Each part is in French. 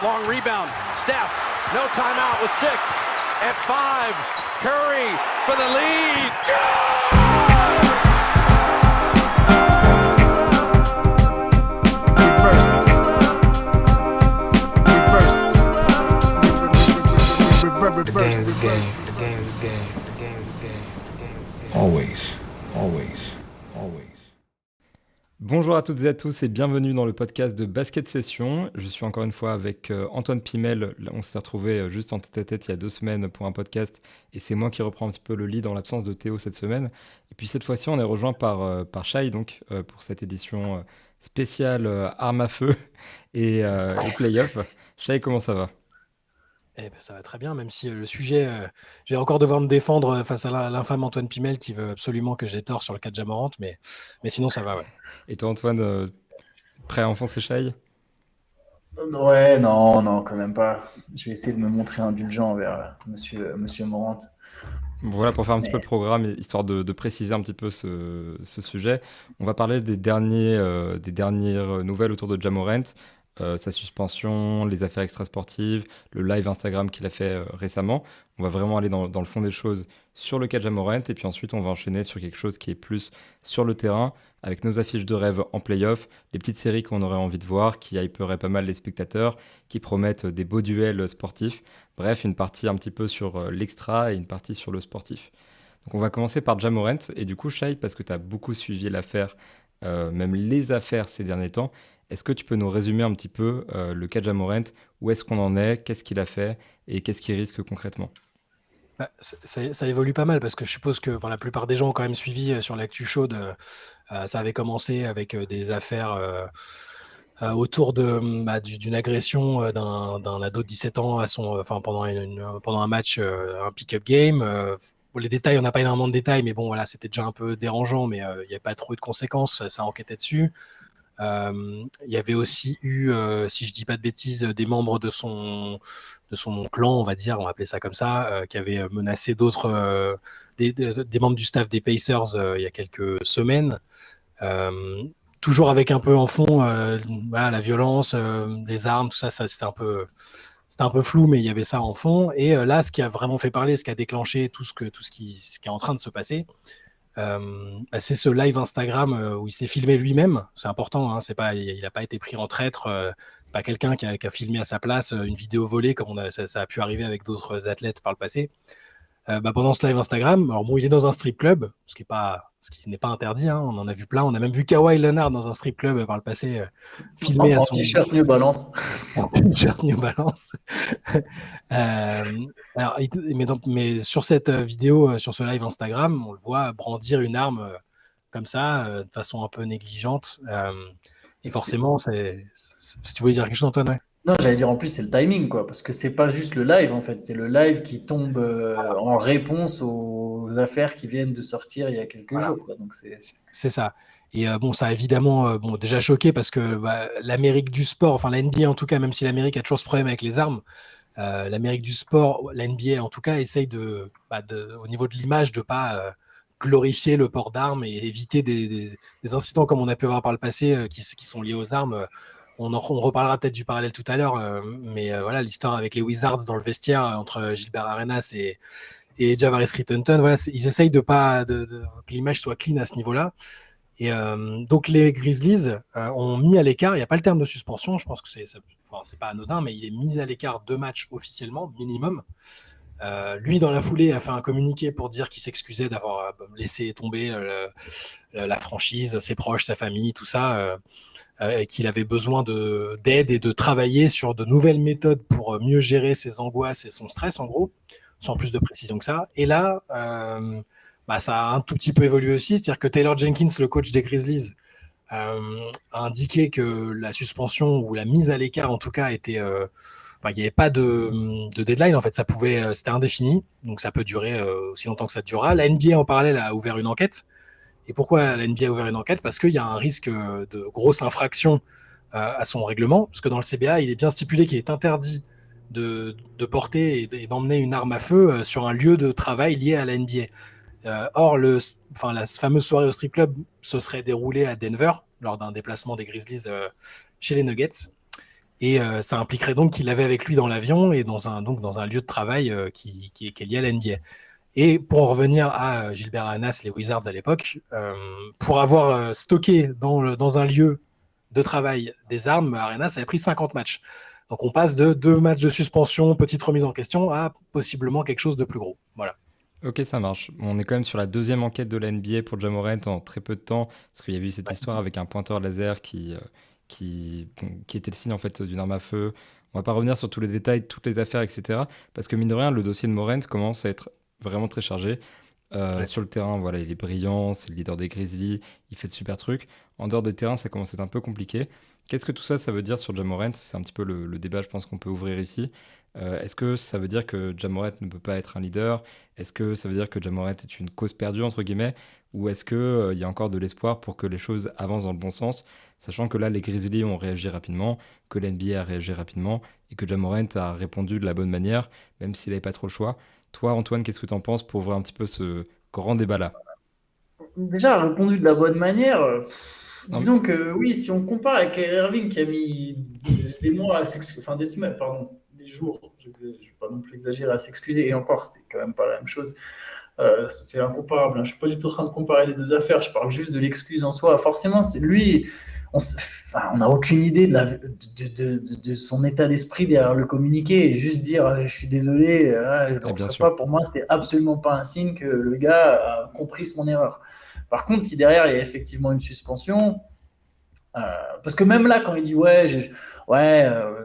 long rebound. Steph, no timeout with 6. At 5, Curry for the lead. The game's a game. The game's a game. The game's a game. The game's a game. Always, always, always. Bonjour à toutes et à tous et bienvenue dans le podcast de Basket Session. Je suis encore une fois avec Antoine Pimel. On s'est retrouvé juste en tête-à-tête il y a 2 semaines pour un podcast et c'est moi qui reprends un petit peu le lead en l'absence de Théo cette semaine. Et puis cette fois-ci, on est rejoint par Shai donc, pour cette édition spéciale armes à feu et playoff. Shai, comment ça va ? Eh ben, ça va très bien, même si le sujet, je vais encore devoir me défendre face à l'infâme Antoine Pimel qui veut absolument que j'ai tort sur le cas de Ja Morant, mais sinon ça va, ouais. Et toi Antoine, prêt à enfoncer Shai ? Ouais, non, quand même pas. Je vais essayer de me montrer indulgent envers monsieur Morant. Bon, voilà, pour faire un petit peu le programme, histoire de préciser un petit peu ce sujet, on va parler des dernières nouvelles autour de Ja Morant, sa suspension, les affaires extrasportives, le live Instagram qu'il a fait récemment. On va vraiment aller dans le fond des choses sur le cas de Ja Morant, et puis ensuite on va enchaîner sur quelque chose qui est plus sur le terrain, avec nos affiches de rêve en play-off, les petites séries qu'on aurait envie de voir, qui hyperaient pas mal les spectateurs, qui promettent des beaux duels sportifs. Bref, une partie un petit peu sur l'extra et une partie sur le sportif. Donc on va commencer par Ja Morant. Et du coup, Shai, parce que tu as beaucoup suivi l'affaire, même les affaires ces derniers temps, est-ce que tu peux nous résumer un petit peu le cas de Ja Morant ? Où est-ce qu'on en est ? Qu'est-ce qu'il a fait ? Et qu'est-ce qu'il risque concrètement ? Ça évolue pas mal parce que je suppose que la plupart des gens ont quand même suivi sur l'actu chaude. Ça avait commencé avec des affaires autour d'une agression d'un ado de 17 ans à pendant un match, un pick-up game. Les détails, on n'a pas énormément de détails, mais bon, voilà, c'était déjà un peu dérangeant, mais il n'y avait pas trop eu de conséquences, ça enquêtait dessus. Il y avait aussi eu, si je dis pas de bêtises, des membres de son clan, on va appeler ça comme ça, qui avaient menacé d'autres, des membres du staff des Pacers il y a quelques semaines. Toujours avec un peu en fond la violence, les armes, tout ça c'était un peu flou, mais il y avait ça en fond. Et là, ce qui a vraiment fait parler, ce qui a déclenché tout ce qui est en train de se passer, c'est ce live Instagram où il s'est filmé lui-même. C'est important, hein, il n'a pas été pris en traître. C'est pas quelqu'un qui a filmé à sa place une vidéo volée comme ça a pu arriver avec d'autres athlètes par le passé. Pendant ce live Instagram, alors bon, il est dans un strip club, ce qui n'est pas interdit, hein, on en a vu plein. On a même vu Kawhi Leonard dans un strip club par le passé, filmé à son t-shirt New Balance. t-shirt New Balance. Mais sur cette vidéo, sur ce live Instagram, on le voit brandir une arme comme ça, de façon un peu négligente. Et forcément, si tu voulais dire quelque chose, Antoine, ouais. Non, j'allais dire en plus c'est le timing quoi, parce que c'est pas juste le live en fait, c'est le live qui tombe en réponse aux affaires qui viennent de sortir il y a quelques jours quoi. Donc c'est ça. Et ça a évidemment déjà choqué parce que l'Amérique du sport, enfin la NBA en tout cas, même si l'Amérique a toujours ce problème avec les armes, l'Amérique du sport, la NBA en tout cas essaye au niveau de l'image de pas glorifier le port d'armes et éviter des incidents comme on a pu avoir par le passé qui sont liés aux armes. On reparlera peut-être du parallèle tout à l'heure, mais voilà, l'histoire avec les Wizards dans le vestiaire entre Gilbert Arenas et Javaris Crittenton, voilà, ils essayent que l'image soit clean à ce niveau-là. Et donc les Grizzlies ont mis à l'écart, il n'y a pas le terme de suspension, je pense que c'est pas anodin, mais il est mis à l'écart 2 matchs officiellement, minimum. Lui, dans la foulée, a fait un communiqué pour dire qu'il s'excusait d'avoir laissé tomber la franchise, ses proches, sa famille, tout ça, et qu'il avait besoin d'aide et de travailler sur de nouvelles méthodes pour mieux gérer ses angoisses et son stress, en gros, sans plus de précision que ça. Et là, ça a un tout petit peu évolué aussi, c'est-à-dire que Taylor Jenkins, le coach des Grizzlies, a indiqué que la suspension ou la mise à l'écart, en tout cas, était... il n'y avait pas de deadline, en fait, c'était indéfini, donc ça peut durer aussi longtemps que ça durera. La NBA, en parallèle, a ouvert une enquête. Et pourquoi la NBA a ouvert une enquête ? Parce qu'il y a un risque de grosse infraction à son règlement, parce que dans le CBA, il est bien stipulé qu'il est interdit de porter et d'emmener une arme à feu sur un lieu de travail lié à la NBA. Or, la fameuse soirée au strip club se serait déroulée à Denver, lors d'un déplacement des Grizzlies chez les Nuggets. Et ça impliquerait donc qu'il l'avait avec lui dans l'avion et dans un lieu de travail qui est lié à la NBA. Et pour en revenir à Gilbert Arenas, les Wizards à l'époque, pour avoir stocké dans un lieu de travail des armes, Arenas avait pris 50 matchs. Donc on passe de 2 matchs de suspension, petite remise en question, à possiblement quelque chose de plus gros. Voilà. Ok, ça marche. On est quand même sur la deuxième enquête de la NBA pour Ja Morant en très peu de temps, parce qu'il y a eu cette Ouais. histoire avec un pointeur laser qui était le signe en fait d'une arme à feu. On va pas revenir sur tous les détails, toutes les affaires, etc. Parce que mine de rien, le dossier de Morant commence à être vraiment très chargé. Ouais. Sur le terrain, voilà, il est brillant, c'est le leader des Grizzlies, il fait de super trucs. En dehors des terrains, ça commence à être un peu compliqué. Qu'est-ce que tout ça, ça veut dire sur Ja Morant? C'est un petit peu le débat, je pense, qu'on peut ouvrir ici. Est-ce que ça veut dire que Ja Morant ne peut pas être un leader? Est-ce que ça veut dire que Ja Morant est une cause perdue, entre guillemets? Ou est-ce qu'il y a encore de l'espoir pour que les choses avancent dans le bon sens? Sachant que là, les Grizzlies ont réagi rapidement, que l'NBA a réagi rapidement, et que Ja Morant a répondu de la bonne manière, même s'il n'avait pas trop le choix. Toi, Antoine, qu'est-ce que tu en penses pour ouvrir un petit peu ce grand débat-là? Déjà, répondu de la bonne manière. Non, Disons que oui, si on compare avec Kyrie Irving qui a mis des mois enfin des semaines, pardon, des jours, je ne vais pas non plus exagérer à s'excuser, et encore, c'était quand même pas la même chose. C'est incomparable, hein. Je ne suis pas du tout en train de comparer les deux affaires, je parle juste de l'excuse en soi. Forcément, c'est lui, on n'a aucune idée de son état d'esprit derrière le communiqué, et juste dire je suis désolé, je ne le bien referai sûr. pas, pour moi, c'était absolument pas un signe que le gars a compris son erreur. Par contre, si derrière il y a effectivement une suspension, parce que même là, quand il dit tu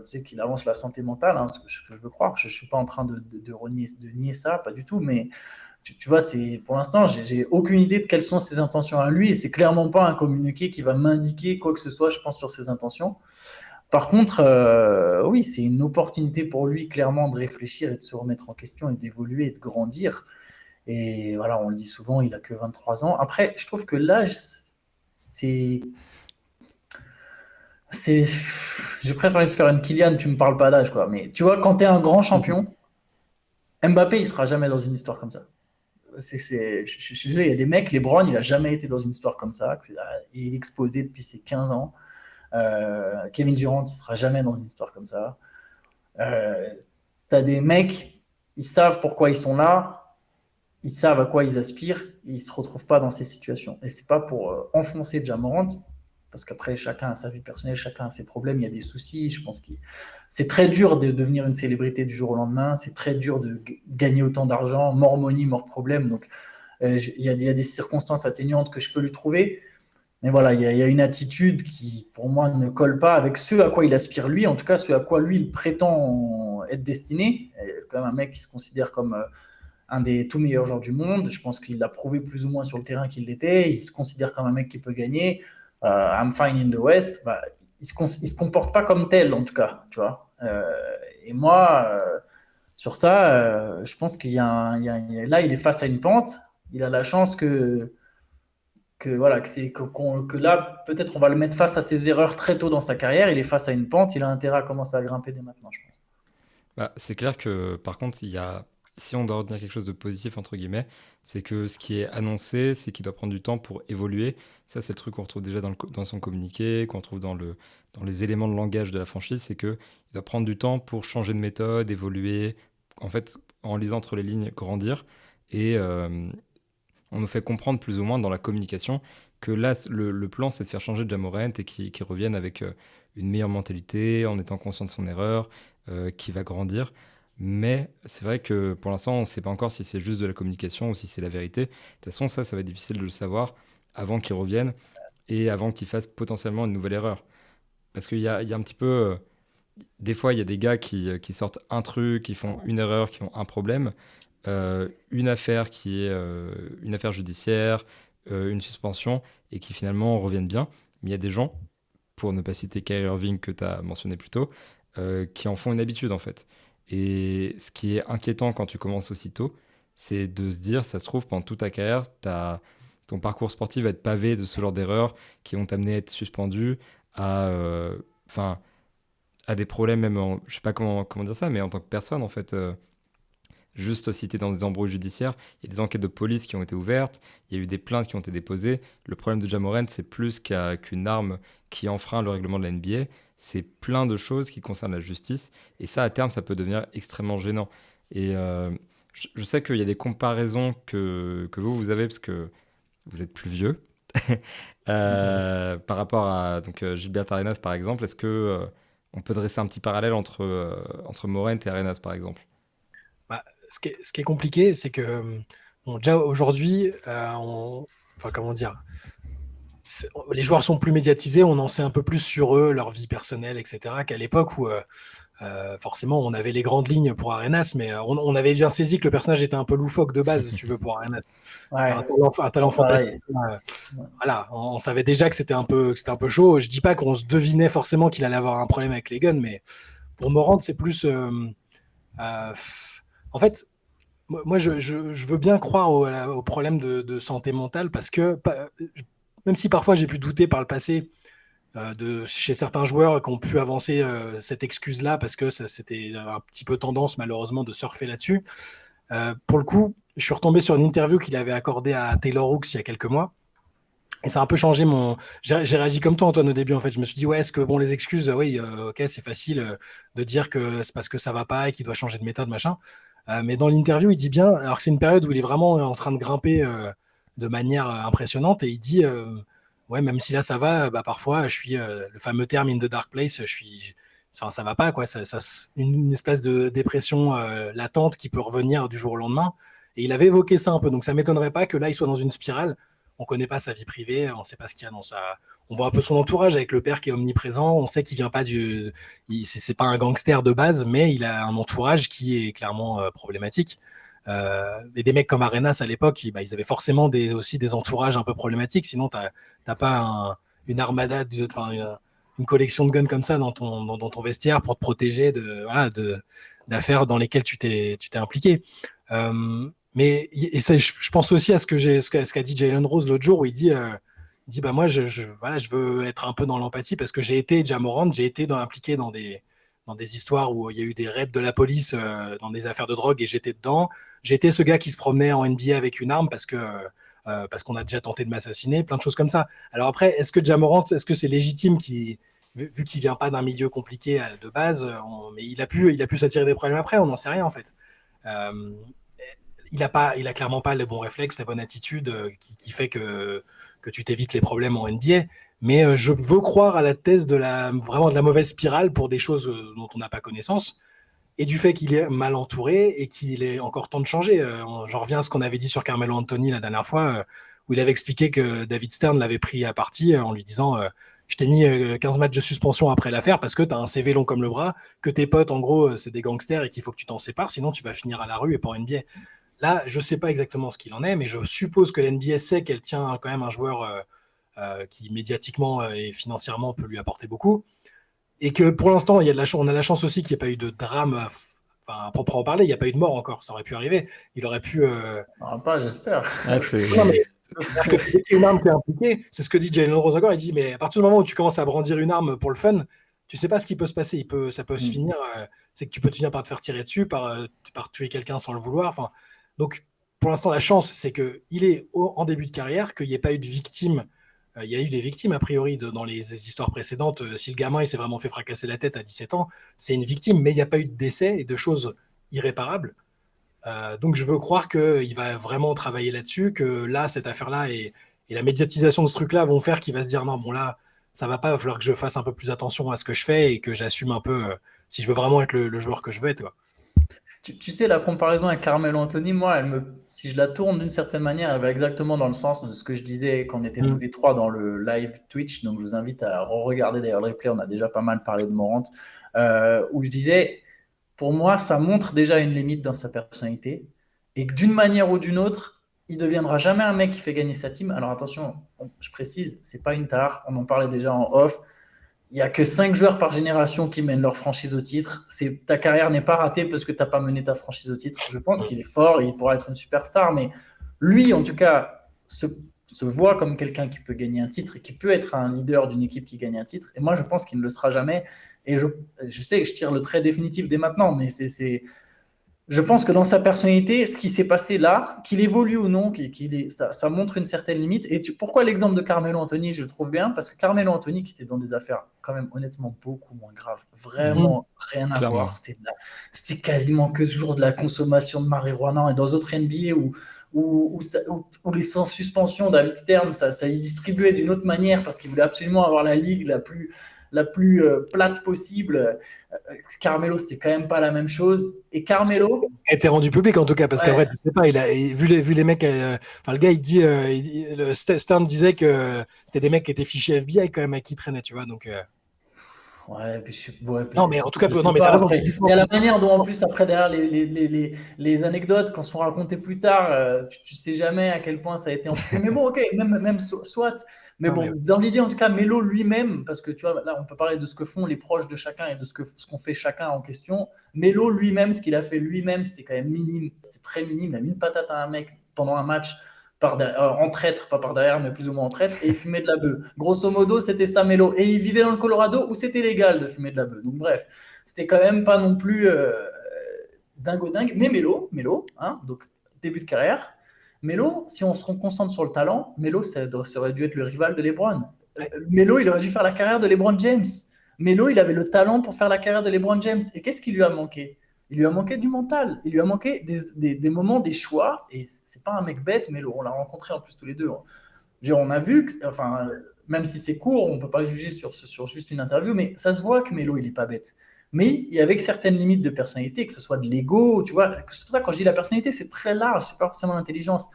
sais qu'il avance la santé mentale, hein, ce que je veux croire, je ne suis pas en train de nier ça, pas du tout, mais tu vois, pour l'instant, j'ai aucune idée de quelles sont ses intentions à lui, et c'est clairement pas un communiqué qui va m'indiquer quoi que ce soit, je pense, sur ses intentions. Par contre, oui, c'est une opportunité pour lui, clairement, de réfléchir et de se remettre en question et d'évoluer et de grandir. Et voilà, on le dit souvent, il a que 23 ans. Après, je trouve que l'âge, c'est. c'est... J'ai presque envie de faire une Kylian, tu me parles pas d'âge, quoi. Mais tu vois, quand tu es un grand champion, Mbappé, il sera jamais dans une histoire comme ça. Je suis désolé, il y a des mecs, LeBron, il a jamais été dans une histoire comme ça. Il est exposé depuis ses 15 ans. Kevin Durant, il sera jamais dans une histoire comme ça. T'as des mecs, ils savent pourquoi ils sont là, ils savent à quoi ils aspirent, et ils se retrouvent pas dans ces situations. Et c'est pas pour enfoncer Ja Morant, parce qu'après chacun a sa vie personnelle, chacun a ses problèmes, il y a des soucis. Je pense que c'est très dur de devenir une célébrité du jour au lendemain, c'est très dur de gagner autant d'argent, mort money, mort problème. Donc il y a des circonstances atténuantes que je peux lui trouver. Mais voilà, il y a une attitude qui, pour moi, ne colle pas avec ce à quoi il aspire lui, en tout cas ce à quoi lui il prétend être destiné. C'est quand même un mec qui se considère comme un des tout meilleurs joueurs du monde. Je pense qu'il l'a prouvé plus ou moins sur le terrain qu'il l'était. Il se considère comme un mec qui peut gagner. I'm fine in the West. Bah, il se comporte pas comme tel, en tout cas, tu vois. Et moi, sur ça, je pense là, il est face à une pente. Il a la chance que là, peut-être on va le mettre face à ses erreurs très tôt dans sa carrière. Il est face à une pente. Il a intérêt à commencer à grimper dès maintenant, je pense. Bah, c'est clair que par contre, si on doit retenir quelque chose de positif, entre guillemets, c'est que ce qui est annoncé, c'est qu'il doit prendre du temps pour évoluer. Ça, c'est le truc qu'on retrouve déjà dans son communiqué, qu'on trouve dans les éléments de langage de la franchise, c'est qu'il doit prendre du temps pour changer de méthode, évoluer, en fait, en lisant entre les lignes, grandir. Et on nous fait comprendre plus ou moins dans la communication que là, le plan, c'est de faire changer Ja Morant et qu'il revienne avec une meilleure mentalité, en étant conscient de son erreur, qui va grandir. Mais c'est vrai que pour l'instant, on ne sait pas encore si c'est juste de la communication ou si c'est la vérité. De toute façon, ça va être difficile de le savoir avant qu'il revienne et avant qu'il fasse potentiellement une nouvelle erreur. Parce qu'il y a un petit peu. Des fois, il y a des gars qui sortent un truc, qui font une erreur, qui ont un problème, une affaire qui est une affaire judiciaire, une suspension, et qui finalement reviennent bien. Mais il y a des gens, pour ne pas citer Kyrie Irving que tu as mentionné plus tôt, qui en font une habitude en fait. Et ce qui est inquiétant quand tu commences aussitôt, c'est de se dire, ça se trouve, pendant toute ta carrière, ton parcours sportif va être pavé de ce genre d'erreurs qui vont t'amener à être suspendu, à, enfin, à des problèmes même, je sais pas comment dire ça, mais en tant que personne en fait. Juste si tu es dans des embrouilles judiciaires, il y a des enquêtes de police qui ont été ouvertes, il y a eu des plaintes qui ont été déposées. Le problème de Ja Morant, c'est plus qu'une arme qui enfreint le règlement de la NBA, c'est plein de choses qui concernent la justice. Et ça, à terme, ça peut devenir extrêmement gênant. Et je sais qu'il y a des comparaisons que vous avez, parce que vous êtes plus vieux. Par rapport à donc, Gilbert Arenas, par exemple, est-ce que on peut dresser un petit parallèle entre Morent et Arenas, par exemple? Bah, ce qui est compliqué, c'est que bon, déjà aujourd'hui, enfin comment dire, les joueurs sont plus médiatisés, on en sait un peu plus sur eux, leur vie personnelle, etc., qu'à l'époque où forcément on avait les grandes lignes pour Arenas, mais on avait bien saisi que le personnage était un peu loufoque de base, si tu veux, pour Arenas. C'était Ouais, un talent fantastique. Voilà, on savait déjà que c'était un peu chaud. Je dis pas qu'on se devinait forcément qu'il allait avoir un problème avec les guns, mais pour Morant, c'est plus. Euh, en fait, moi, je veux bien croire au problème de santé mentale parce que, même si parfois j'ai pu douter par le passé chez certains joueurs qui ont pu avancer cette excuse-là parce que c'était un petit peu tendance, malheureusement, de surfer là-dessus. Pour le coup, je suis retombé sur une interview qu'il avait accordée à Taylor Hooks il y a quelques mois. Et ça a un peu changé mon. J'ai réagi comme toi, Antoine, au début. En fait, je me suis dit, ouais, est-ce que bon, les excuses, oui, ok, c'est facile de dire que c'est parce que ça va pas et qu'il doit changer de méthode, machin. Mais dans l'interview, il dit bien, alors que c'est une période où il est vraiment en train de grimper de manière impressionnante, et il dit, ouais, même si là ça va, bah, parfois, je suis le fameux terme in the dark place, ça va pas, quoi. Une espèce de dépression latente qui peut revenir du jour au lendemain. Et il avait évoqué ça un peu, donc ça m'étonnerait pas que là, il soit dans une spirale. On connaît pas sa vie privée, on sait pas ce qu'il y a dans sa. On voit un peu son entourage avec le père qui est omniprésent. On sait qu'il vient pas c'est pas un gangster de base, mais il a un entourage qui est clairement problématique. Et des mecs comme Arenas à l'époque, ils avaient forcément aussi des entourages un peu problématiques. Sinon, t'as pas une armada, une collection de guns comme ça dans ton vestiaire pour te protéger d'affaires dans lesquelles tu t'es impliqué. Mais et ça, je pense aussi à ce qu'a dit Jalen Rose l'autre jour où il dit bah moi voilà, je veux être un peu dans l'empathie parce que j'ai été Ja Morant, j'ai été impliqué dans des histoires où il y a eu des raids de la police dans des affaires de drogue et j'étais dedans. J'étais ce gars qui se promenait en NBA avec une arme parce qu'on a déjà tenté de m'assassiner, plein de choses comme ça. Alors après, est-ce que Ja Morant, est-ce que c'est légitime vu qu'il vient pas d'un milieu compliqué de base, mais il a pu s'attirer des problèmes après, on n'en sait rien en fait. Il a clairement pas le bon réflexe, la bonne attitude qui fait que tu t'évites les problèmes en NBA. Mais je veux croire à la thèse vraiment de la mauvaise spirale pour des choses dont on n'a pas connaissance et du fait qu'il est mal entouré et qu'il est encore temps de changer. J'en reviens à ce qu'on avait dit sur Carmelo Anthony la dernière fois, où il avait expliqué que David Stern l'avait pris à partie en lui disant je t'ai mis 15 matchs de suspension après l'affaire parce que tu as un CV long comme le bras, que tes potes, en gros, c'est des gangsters et qu'il faut que tu t'en sépares, sinon tu vas finir à la rue et pas en NBA. Là, je ne sais pas exactement ce qu'il en est, mais je suppose que l'NBA sait qu'elle tient quand même un joueur qui médiatiquement et financièrement peut lui apporter beaucoup. Et que pour l'instant, on a la chance aussi qu'il n'y ait pas eu de drame, à proprement parler, il n'y a pas eu de mort encore, ça aurait pu arriver. Il aurait pu. Pas, j'espère. Non, mais une arme qui est impliquée, c'est ce que dit Jalen Rose encore. Il dit, mais à partir du moment où tu commences à brandir une arme pour le fun, tu sais pas ce qui peut se passer. Ça peut se finir, c'est que tu peux te finir par te faire tirer dessus, par tuer quelqu'un sans le vouloir. Enfin, donc, pour l'instant, la chance, c'est qu'il est en début de carrière, qu'il n'y ait pas eu de victimes. Il y a eu des victimes, a priori, dans les histoires précédentes. Si le gamin il s'est vraiment fait fracasser la tête à 17 ans, c'est une victime, mais il n'y a pas eu de décès et de choses irréparables. Donc, je veux croire qu'il va vraiment travailler là-dessus, que là, cette affaire-là et la médiatisation de ce truc-là vont faire qu'il va se dire non, bon, là, ça va pas, il va falloir que je fasse un peu plus attention à ce que je fais et que j'assume un peu si je veux vraiment être le joueur que je veux être. Quoi. Tu sais, la comparaison avec Carmelo Anthony, moi, si je la tourne d'une certaine manière, elle va exactement dans le sens de ce que je disais quand on était tous les trois dans le live Twitch. Donc, je vous invite à re-regarder d'ailleurs le replay. On a déjà pas mal parlé de Morant. Où je disais, pour moi, ça montre déjà une limite dans sa personnalité. Et que d'une manière ou d'une autre, il ne deviendra jamais un mec qui fait gagner sa team. Alors attention, je précise, c'est pas une tare. On en parlait déjà en off. Il n'y a que 5 joueurs par génération qui mènent leur franchise au titre. Ta carrière n'est pas ratée parce que tu n'as pas mené ta franchise au titre. Je pense qu'il est fort, il pourra être une superstar, mais lui, en tout cas, se voit comme quelqu'un qui peut gagner un titre et qui peut être un leader d'une équipe qui gagne un titre. Et moi, je pense qu'il ne le sera jamais. Et je sais que je tire le trait définitif dès maintenant, mais Je pense que dans sa personnalité, ce qui s'est passé là, qu'il évolue ou non, ça montre une certaine limite. Et pourquoi l'exemple de Carmelo Anthony, je le trouve bien? Parce que Carmelo Anthony, qui était dans des affaires quand même honnêtement beaucoup moins graves, vraiment rien à Clairement. voir. C'est quasiment que toujours de la consommation de marijuana. Et dans d'autres NBA où les sans suspension, David Stern, ça y distribuait d'une autre manière parce qu'il voulait absolument avoir la ligue la plus plate possible. Carmelo, c'était quand même pas la même chose. Et Carmelo, Ça a été rendu public en tout cas, parce ouais, qu'en vrai, je sais pas, vu les mecs, enfin le gars il dit, Stern disait que c'était des mecs qui étaient fichés FBI quand même à qui il traînait, tu vois, donc. ouais, ouais, Non, mais en tout cas, je non, sais mais pas. t'as raison. Après, il y a la manière dont, en plus, après, derrière les anecdotes, quand sont racontées plus tard, tu sais jamais à quel point ça a été amplifié. Mais bon, ok, même soit. Mais Non, bon, mais- dans l'idée, en tout cas, Melo lui-même, parce que tu vois, là, on peut parler de ce que font les proches de chacun et de ce qu'on fait chacun en question. Melo lui-même, ce qu'il a fait lui-même, c'était quand même minime. C'était très minime. Il a mis une patate à un mec pendant un match. En traître, pas par derrière, mais plus ou moins en traître, et il fumait de la bœuf. Grosso modo, c'était ça Melo. Et il vivait dans le Colorado où c'était légal de fumer de la bœuf. Donc bref, c'était quand même pas non plus dingo dingue. Mais Melo, hein, donc début de carrière. Melo, si on se concentre sur le talent, Melo, ça aurait dû être le rival de LeBron. Melo, il aurait dû faire la carrière de LeBron James. Melo, il avait le talent pour faire la carrière de LeBron James. Et qu'est-ce qui lui a manqué? Il lui a manqué du mental. Il lui a manqué des moments, des choix. Et c'est pas un mec bête, Melo. On l'a rencontré en plus tous les deux. On a vu, enfin, même si c'est court, on peut pas juger sur juste une interview, mais ça se voit que Melo, il est pas bête. Mais il y avait certaines limites de personnalité, que ce soit de l'ego, tu vois. C'est pour ça que quand je dis la personnalité, c'est très large, c'est pas forcément l'intelligence.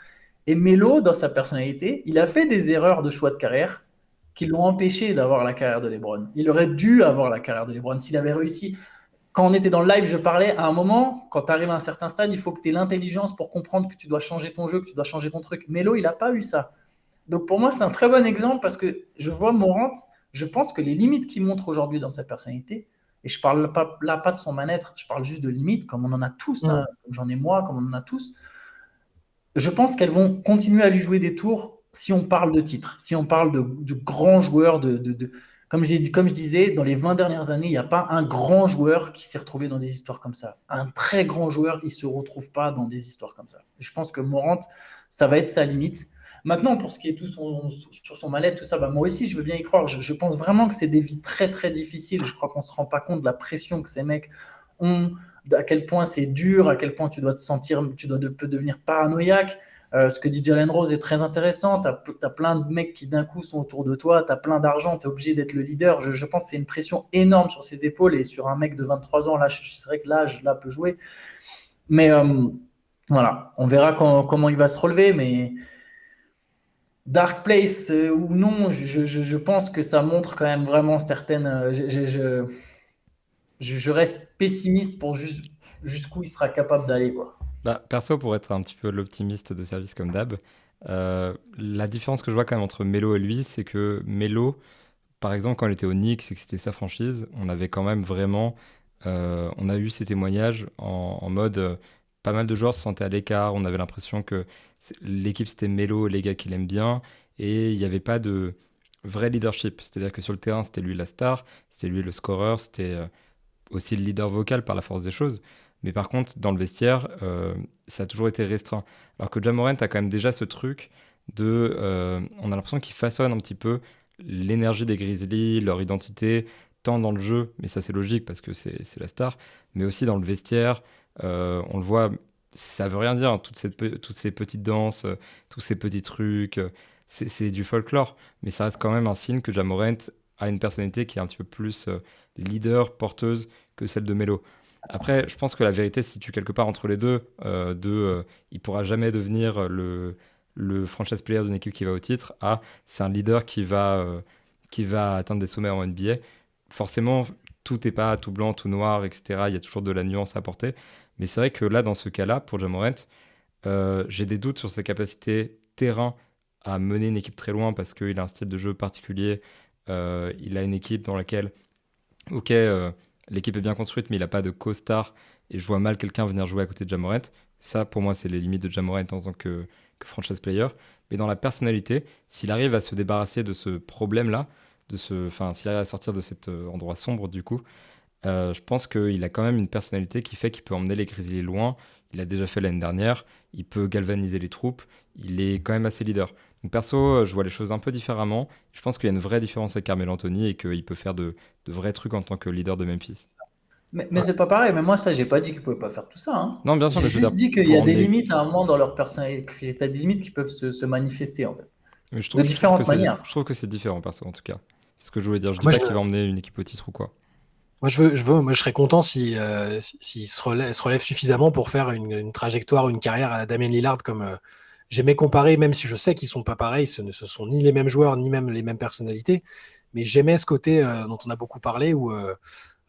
Et Melo, dans sa personnalité, il a fait des erreurs de choix de carrière qui l'ont empêché d'avoir la carrière de LeBron. Il aurait dû avoir la carrière de LeBron s'il avait réussi. Quand on était dans le live, je parlais à un moment, quand tu arrives à un certain stade, il faut que tu aies l'intelligence pour comprendre que tu dois changer ton jeu, que tu dois changer ton truc. Melo, il n'a pas eu ça. Donc pour moi, c'est un très bon exemple parce que je vois Morant, je pense que les limites qu'il montre aujourd'hui dans sa personnalité, et je parle pas de son mal-être, je parle juste de limites, comme on en a tous, hein, comme j'en ai moi, comme on en a tous. Je pense qu'elles vont continuer à lui jouer des tours si on parle de titre, si on parle du grand joueur comme je disais, dans les 20 dernières années, il n'y a pas un grand joueur qui s'est retrouvé dans des histoires comme ça. Un très grand joueur, il ne se retrouve pas dans des histoires comme ça. Je pense que Morant, ça va être sa limite. Maintenant, pour ce qui est sur son mal-être, tout ça, bah, moi aussi, je veux bien y croire. Je pense vraiment que c'est des vies très, très difficiles. Je crois qu'on ne se rend pas compte de la pression que ces mecs ont, à quel point c'est dur, à quel point tu dois te sentir, peux devenir paranoïaque. Ce que dit Jalen Rose est très intéressant. Tu as plein de mecs qui d'un coup sont autour de toi, tu as plein d'argent, tu es obligé d'être le leader. Je pense que c'est une pression énorme sur ses épaules et sur un mec de 23 ans. Là, c'est vrai que l'âge là peut jouer. Mais voilà, on verra comment il va se relever. Mais Dark Place ou non, je pense que ça montre quand même vraiment certaines. Je reste pessimiste pour jusqu'où il sera capable d'aller, quoi. Bah, perso, pour être un petit peu l'optimiste de service comme d'hab, la différence que je vois quand même entre Melo et lui, c'est que Melo, par exemple, quand il était au Knicks et que c'était sa franchise, on avait quand même vraiment, on a eu ces témoignages en mode, pas mal de joueurs se sentaient à l'écart, on avait l'impression que l'équipe c'était Melo, les gars qu'il aime bien, et il n'y avait pas de vrai leadership. C'est-à-dire que sur le terrain, c'était lui la star, c'était lui le scoreur, c'était aussi le leader vocal par la force des choses. Mais par contre, dans le vestiaire, ça a toujours été restreint. Alors que Ja Morant a quand même déjà ce truc de... on a l'impression qu'il façonne un petit peu l'énergie des Grizzlies, leur identité, tant dans le jeu, mais ça c'est logique parce que c'est la star, mais aussi dans le vestiaire. On le voit, ça veut rien dire, hein, toutes ces petites danses, tous ces petits trucs, c'est du folklore, mais ça reste quand même un signe que Ja Morant a une personnalité qui est un petit peu plus leader, porteuse que celle de Melo. Après, je pense que la vérité se situe quelque part entre les deux. Il pourra jamais devenir le franchise player d'une équipe qui va au titre. C'est un leader qui va atteindre des sommets en NBA. Forcément, tout n'est pas tout blanc, tout noir, etc. Il y a toujours de la nuance à apporter. Mais c'est vrai que là, dans ce cas-là, pour Ja Morant, j'ai des doutes sur ses capacités terrain à mener une équipe très loin parce qu'il a un style de jeu particulier. Il a une équipe dans laquelle, ok, l'équipe est bien construite, mais il n'a pas de co-star. Et je vois mal quelqu'un venir jouer à côté de Ja Morant. Ça, pour moi, c'est les limites de Ja Morant en tant que franchise player. Mais dans la personnalité, s'il arrive à se débarrasser de ce problème-là, s'il arrive à sortir de cet endroit sombre, du coup, Je pense qu'il a quand même une personnalité qui fait qu'il peut emmener les Grizzlies loin. Il l'a déjà fait l'année dernière. Il peut galvaniser les troupes. Il est quand même assez leader. Donc perso, je vois les choses un peu différemment. Je pense qu'il y a une vraie différence avec Carmelo Anthony et qu'il peut faire de vrais trucs en tant que leader de Memphis. Mais c'est pas pareil. Mais moi, ça, j'ai pas dit qu'ils pouvaient pas faire tout ça, hein. Non, bien sûr, J'ai mais je veux juste dire, dit qu'il y pour a des emmener. limites à un moment dans leur personnalité. Il y a des limites qui peuvent se manifester, en fait. Mais De différentes manières. je trouve que c'est différent, perso, en tout cas. C'est ce que je voulais dire. Je dis Moi, pas je, qu'il va emmener une équipe au titre ou quoi. moi, je serais content s'il se relève suffisamment pour faire une trajectoire, une carrière à la Damian Lillard comme j'aimais comparer, même si je sais qu'ils sont pas pareils, ce sont ni les mêmes joueurs, ni même les mêmes personnalités, mais j'aimais ce côté dont on a beaucoup parlé où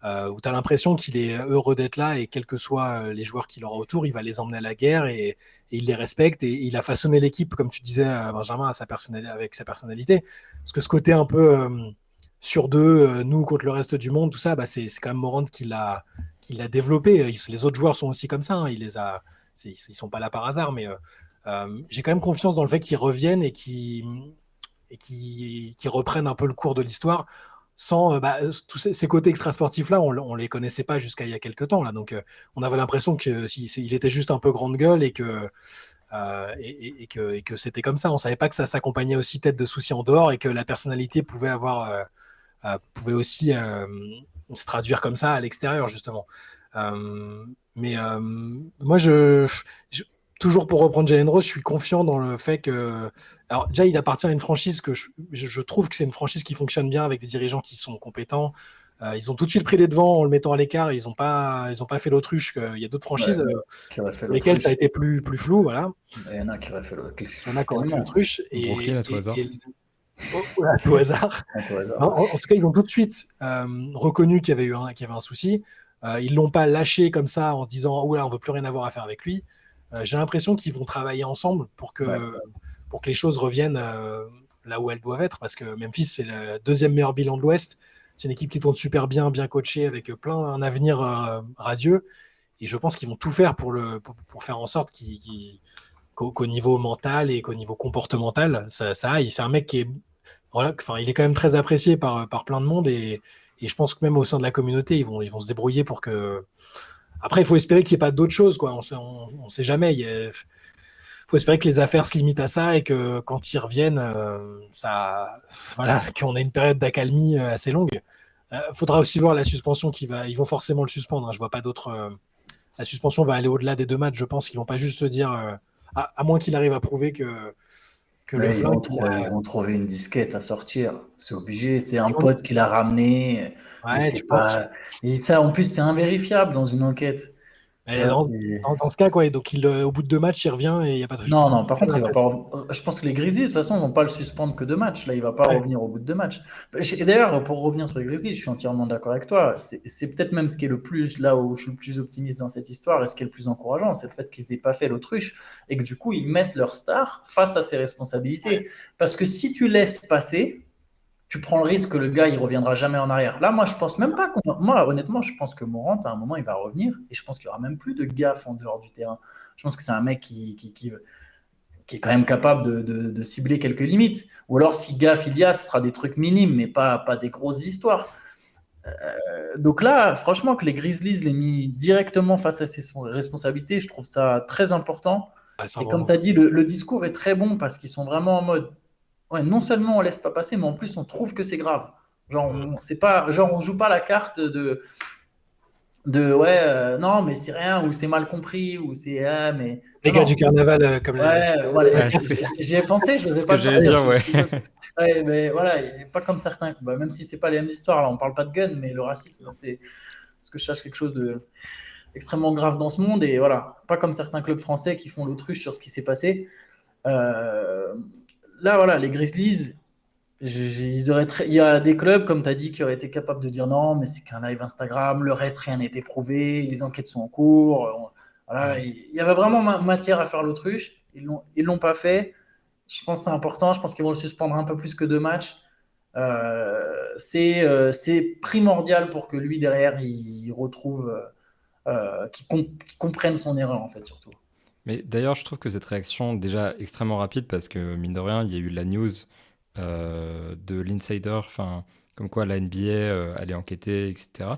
tu as l'impression qu'il est heureux d'être là et quels que soient les joueurs qu'il aura autour, il va les emmener à la guerre et il les respecte et il a façonné l'équipe, comme tu disais, Benjamin, avec sa personnalité. Parce que ce côté un peu sur deux, nous contre le reste du monde, tout ça, bah, c'est quand même Morant qui l'a développé. Les autres joueurs sont aussi comme ça, hein, ils sont pas là par hasard, mais j'ai quand même confiance dans le fait qu'ils reviennent et qu'ils reprennent un peu le cours de l'histoire sans tous ces côtés extrasportifs-là, on les connaissait pas jusqu'à il y a quelques temps. Là. Donc, on avait l'impression qu'il était juste un peu grande gueule et que c'était comme ça. On savait pas que ça s'accompagnait aussi peut-être de soucis en dehors et que la personnalité pouvait aussi se traduire comme ça à l'extérieur, justement. Mais moi, toujours pour reprendre Jalen Rose, je suis confiant dans le fait que. Alors, déjà, il appartient à une franchise que je trouve que c'est une franchise qui fonctionne bien avec des dirigeants qui sont compétents. Ils ont tout de suite pris les devants en le mettant à l'écart. Ils n'ont pas fait l'autruche. Il y a d'autres franchises Qui aurait fait pour lesquelles ça a l'autruche. été plus flou. Voilà. Il y en a qui auraient fait l'autruche. Il y en a qui ont fait Tellement. l'autruche. Brooklyn, à tout hasard. À tout hasard. À tout hasard. En tout cas, ils ont tout de suite reconnu qu'il y avait un souci. Ils l'ont pas lâché comme ça en disant oh là, on veut plus rien avoir à faire avec lui. J'ai l'impression qu'ils vont travailler ensemble pour que les choses reviennent là où elles doivent être, parce que Memphis, c'est le deuxième meilleur bilan de l'Ouest. C'est une équipe qui tourne super bien coachée, avec un avenir radieux. Et je pense qu'ils vont tout faire pour faire en sorte qu'au niveau mental et qu'au niveau comportemental, ça aille. C'est un mec qui est, voilà, il est quand même très apprécié par plein de monde et je pense que même au sein de la communauté, ils vont se débrouiller pour que. Après, il faut espérer qu'il n'y ait pas d'autres choses, quoi. On sait jamais. Il faut espérer que les affaires se limitent à ça et que quand ils reviennent, qu'on ait une période d'accalmie assez longue. Faudra aussi voir la suspension ils vont forcément le suspendre. Hein. Je vois pas d'autres. La suspension va aller au-delà des 2 matchs. Je pense qu'ils vont pas juste se dire, à moins qu'il arrive à prouver que le Ils flingue. ils vont trouver une disquette à sortir. C'est obligé. C'est un pote qui l'a ramené. Ouais, Tu pas. Et ça, en plus, c'est invérifiable dans une enquête. Dans ce cas, quoi. Donc, au bout de 2 matchs, il revient et il n'y a pas de. Non, par contre, il va pas. Je pense que les Grizzlies, de toute façon, ne vont pas le suspendre que 2 matchs. Là, il ne va pas revenir au bout de 2 matchs. Et d'ailleurs, pour revenir sur les Grizzlies, je suis entièrement d'accord avec toi. C'est peut-être même ce qui est le plus, là où je suis le plus optimiste dans cette histoire et ce qui est le plus encourageant, c'est le fait qu'ils n'aient pas fait l'autruche et que du coup, ils mettent leur star face à ses responsabilités. Parce que si tu laisses passer, tu prends le risque que le gars, il reviendra jamais en arrière. Là, moi, je pense même pas moi, honnêtement, je pense que Morant, à un moment, il va revenir et je pense qu'il n'y aura même plus de gaffe en dehors du terrain. Je pense que c'est un mec qui est quand même capable de cibler quelques limites. Ou alors, si gaffe il y a, ce sera des trucs minimes, mais pas des grosses histoires. Donc là, franchement, que les Grizzlies l'aient mis directement face à ses responsabilités, je trouve ça très important. Et comme tu as dit, le discours est très bon parce qu'ils sont vraiment en mode non seulement on laisse pas passer, mais en plus on trouve que c'est grave. Genre, on joue pas la carte de non, mais c'est rien, ou c'est mal compris, ou c'est mais. Les gars du carnaval, comme voilà, j'y ai pensé, je n'osais pas le dire. Mais voilà, pas comme certains, même si c'est pas les mêmes histoires, là on parle pas de gun, mais le racisme, c'est parce que je cherche quelque chose de extrêmement grave dans ce monde, et voilà, pas comme certains clubs français qui font l'autruche sur ce qui s'est passé. Là, voilà, les Grizzlies, il y a des clubs, comme tu as dit, qui auraient été capables de dire non, mais c'est qu'un live Instagram, le reste, rien n'est prouvé, les enquêtes sont en cours. Voilà, il y avait vraiment matière à faire l'autruche. Ils l'ont pas fait. Je pense que c'est important. Je pense qu'ils vont le suspendre un peu plus que 2 matchs. C'est primordial pour que lui, derrière, il retrouve, qu'il comprenne son erreur, en fait, surtout. Mais d'ailleurs, je trouve que cette réaction, déjà extrêmement rapide, parce que mine de rien, il y a eu la news de l'insider, comme quoi la NBA allait enquêter, etc.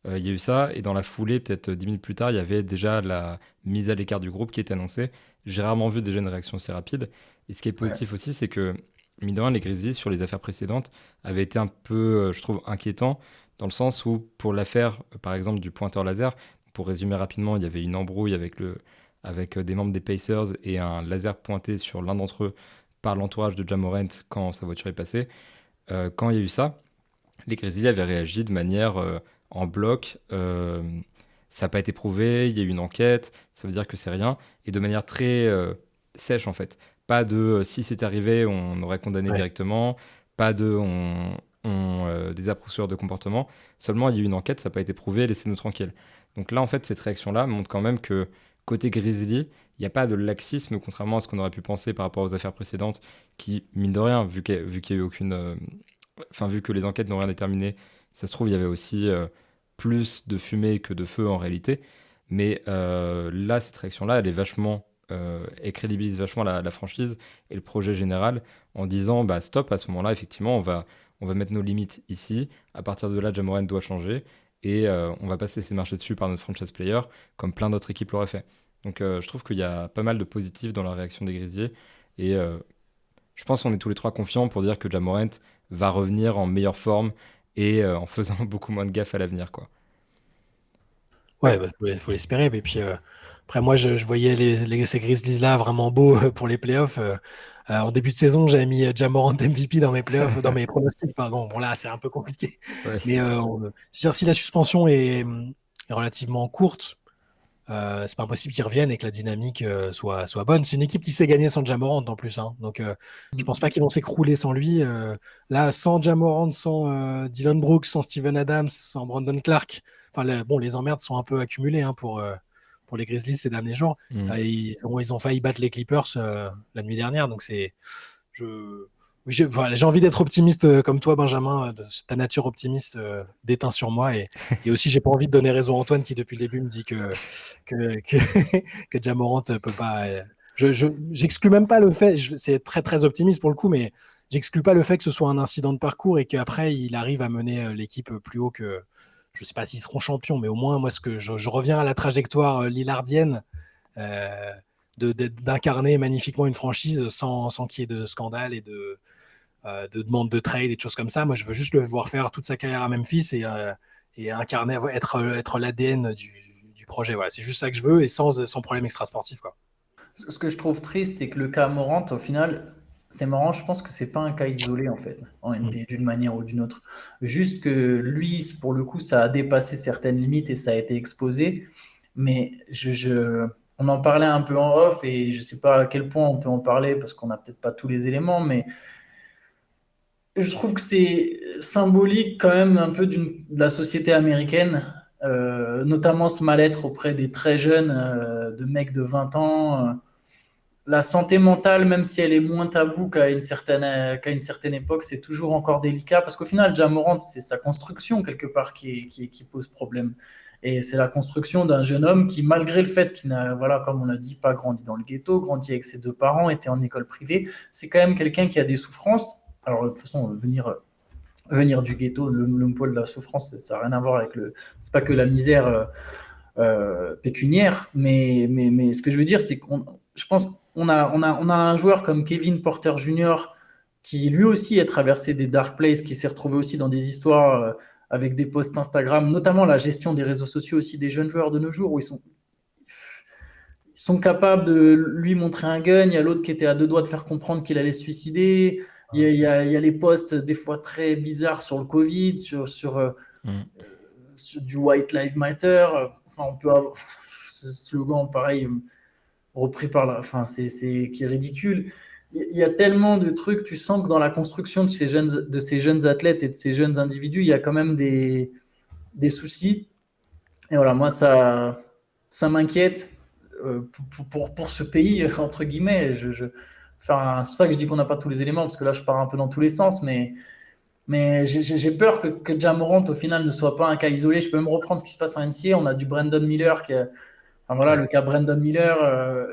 Il y a eu ça, et dans la foulée, peut-être 10 minutes plus tard, il y avait déjà la mise à l'écart du groupe qui était annoncée. J'ai rarement vu déjà une réaction aussi rapide. Et ce qui est Ouais. positif aussi, c'est que, mine de rien, les Grizzlies, sur les affaires précédentes, avaient été un peu, je trouve, inquiétants, dans le sens où, pour l'affaire, par exemple, du pointeur laser, pour résumer rapidement, il y avait une embrouille avec des membres des Pacers et un laser pointé sur l'un d'entre eux par l'entourage de Ja Morant quand sa voiture est passée. Quand il y a eu ça, les Grizzlies avaient réagi de manière en bloc. Ça n'a pas été prouvé, il y a eu une enquête, ça veut dire que c'est rien, et de manière très sèche en fait. Pas de si c'était arrivé, on aurait condamné Ouais. directement, pas de désapprouve ce genre de comportement. Seulement, il y a eu une enquête, ça n'a pas été prouvé, laissez-nous tranquilles. Donc là, en fait, cette réaction-là montre quand même que côté Grizzly, il n'y a pas de laxisme, contrairement à ce qu'on aurait pu penser par rapport aux affaires précédentes, qui, mine de rien, vu qu'il y a eu aucune. Enfin, vu que les enquêtes n'ont rien déterminé, ça se trouve, il y avait aussi plus de fumée que de feu en réalité. Mais là, cette réaction-là, elle crédibilise vachement la franchise et le projet général en disant, bah stop, à ce moment-là, effectivement, on va mettre nos limites ici. À partir de là, Ja Morant doit changer et on va pas se laisser marcher dessus par notre franchise player, comme plein d'autres équipes l'auraient fait. Donc je trouve qu'il y a pas mal de positifs dans la réaction des Grizzlies et je pense qu'on est tous les trois confiants pour dire que Ja Morant va revenir en meilleure forme et en faisant beaucoup moins de gaffe à l'avenir, quoi. Ouais, bah, faut l'espérer. Et puis après, moi, je voyais ces Grizzlies-là vraiment beaux pour les playoffs. En début de saison, j'avais mis Ja Morant MVP dans mes playoffs, dans mes pronostics, pardon. Bon, là, c'est un peu compliqué. Ouais. Mais c'est-à-dire, si la suspension est relativement courte, c'est pas impossible qu'ils reviennent et que la dynamique soit bonne. C'est une équipe qui sait gagner sans Ja Morant en plus, hein. Donc, je pense pas qu'ils vont s'écrouler sans lui. Là, sans Ja Morant, sans Dylan Brooks, sans Steven Adams, sans Brandon Clark, enfin, les emmerdes sont un peu accumulées, hein, pour les Grizzlies ces derniers jours. Mm. Ils ont failli battre les Clippers la nuit dernière. Donc, je, oui, voilà, j'ai envie d'être optimiste comme toi, Benjamin. Ta nature optimiste déteint sur moi. Et aussi, j'ai pas envie de donner raison à Antoine qui, depuis le début, me dit que que Ja Morant peut pas. J'exclus même pas le fait, c'est très très optimiste pour le coup, mais j'exclus pas le fait que ce soit un incident de parcours et qu'après il arrive à mener l'équipe plus haut que. Je sais pas s'ils seront champions, mais au moins, moi, je reviens à la trajectoire lillardienne euh, d'incarner magnifiquement une franchise sans qu'il y ait de scandale et de demandes de trade et de choses comme ça. Moi, je veux juste le voir faire toute sa carrière à Memphis et incarner, être l'ADN du projet. Voilà, c'est juste ça que je veux et sans problème extra-sportif, quoi. Ce que je trouve triste, c'est que le cas Morant, au final, c'est marrant, je pense que c'est pas un cas isolé en fait, en NBA d'une manière ou d'une autre. Juste que lui, pour le coup, ça a dépassé certaines limites et ça a été exposé. Mais on en parlait un peu en off et je sais pas à quel point on peut en parler parce qu'on n'a peut-être pas tous les éléments, mais je trouve que c'est symbolique quand même un peu de la société américaine, notamment ce mal-être auprès des très jeunes, de mecs de 20 ans. La santé mentale, même si elle est moins taboue qu'à une certaine époque, c'est toujours encore délicat parce qu'au final, Ja Morant, c'est sa construction quelque part qui pose problème. Et c'est la construction d'un jeune homme qui, malgré le fait qu'il n'a, voilà, comme on l'a dit, pas grandi dans le ghetto, grandi avec ses deux parents, était en école privée, c'est quand même quelqu'un qui a des souffrances. Alors, de toute façon, venir du ghetto, le poids de la souffrance, ça n'a rien à voir avec le. C'est pas que la misère pécuniaire, mais ce que je veux dire, c'est je pense qu'on a un joueur comme Kevin Porter Jr. qui lui aussi a traversé des dark places, qui s'est retrouvé aussi dans des histoires avec des posts Instagram, notamment la gestion des réseaux sociaux aussi des jeunes joueurs de nos jours où ils sont capables de lui montrer un gun. Il y a l'autre qui était à deux doigts de faire comprendre qu'il allait se suicider. Il y a les posts des fois très bizarres sur le Covid, sur du White Lives Matter. Enfin, on peut avoir ce slogan pareil repris par la. Enfin, qui est ridicule. Il y a tellement de trucs. Tu sens que dans la construction de ces jeunes athlètes et de ces jeunes individus, il y a quand même des soucis. Et voilà, moi, ça m'inquiète pour ce pays, entre guillemets. Enfin, c'est pour ça que je dis qu'on n'a pas tous les éléments, parce que là, je pars un peu dans tous les sens, mais j'ai peur que Ja Morant, au final, ne soit pas un cas isolé. Je peux même reprendre ce qui se passe en NCAA. On a du Brandon Miller, enfin, voilà, le cas Brandon Miller.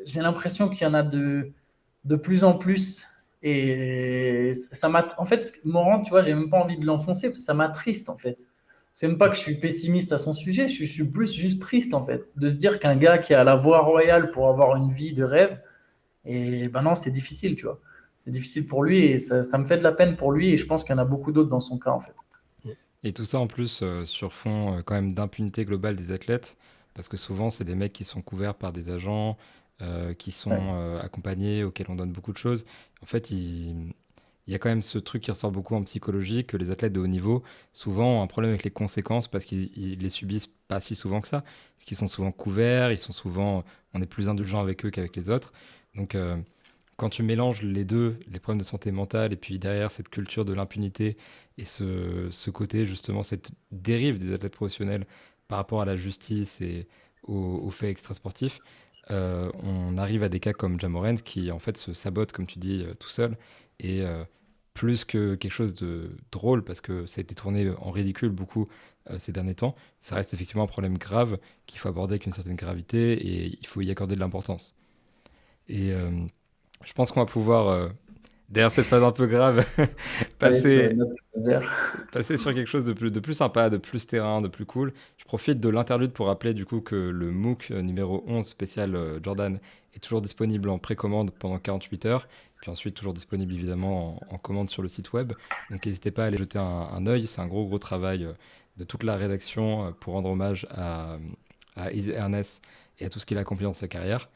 J'ai l'impression qu'il y en a de plus en plus. Et ça m'a. En fait, Morant, tu vois, j'ai même pas envie de l'enfoncer, parce que ça m'attriste, en fait. C'est même pas que je suis pessimiste à son sujet, je suis plus juste triste en fait, de se dire qu'un gars qui a la voie royale pour avoir une vie de rêve, et ben non, c'est difficile, tu vois. C'est difficile pour lui et ça me fait de la peine pour lui et je pense qu'il y en a beaucoup d'autres dans son cas en fait. Et tout ça en plus sur fond quand même d'impunité globale des athlètes, parce que souvent c'est des mecs qui sont couverts par des agents, qui sont Ouais. accompagnés, auxquels on donne beaucoup de choses. En fait, il y a quand même ce truc qui ressort beaucoup en psychologie, que les athlètes de haut niveau, souvent, ont un problème avec les conséquences parce qu'ils les subissent pas si souvent que ça. Parce qu'ils sont souvent couverts, on est plus indulgent avec eux qu'avec les autres. Donc, quand tu mélanges les deux, les problèmes de santé mentale et puis derrière cette culture de l'impunité et ce côté, justement, cette dérive des athlètes professionnels par rapport à la justice et aux faits extrasportifs, on arrive à des cas comme Ja Morant qui, en fait, se sabote, comme tu dis, tout seul. Et plus que quelque chose de drôle, parce que ça a été tourné en ridicule beaucoup ces derniers temps, ça reste effectivement un problème grave qu'il faut aborder avec une certaine gravité et il faut y accorder de l'importance. Et je pense qu'on va pouvoir, derrière cette phase un peu grave, Allez, sur passer, une note vert. passer sur quelque chose de plus sympa, de plus terrain, de plus cool. Je profite de l'interlude pour rappeler du coup que le MOOC numéro 11 spécial Jordan est toujours disponible en précommande pendant 48 heures, puis ensuite toujours disponible évidemment en commande sur le site web. Donc n'hésitez pas à aller jeter un œil, c'est un gros travail de toute la rédaction pour rendre hommage à Izzy Ernest et à tout ce qu'il a accompli dans sa carrière.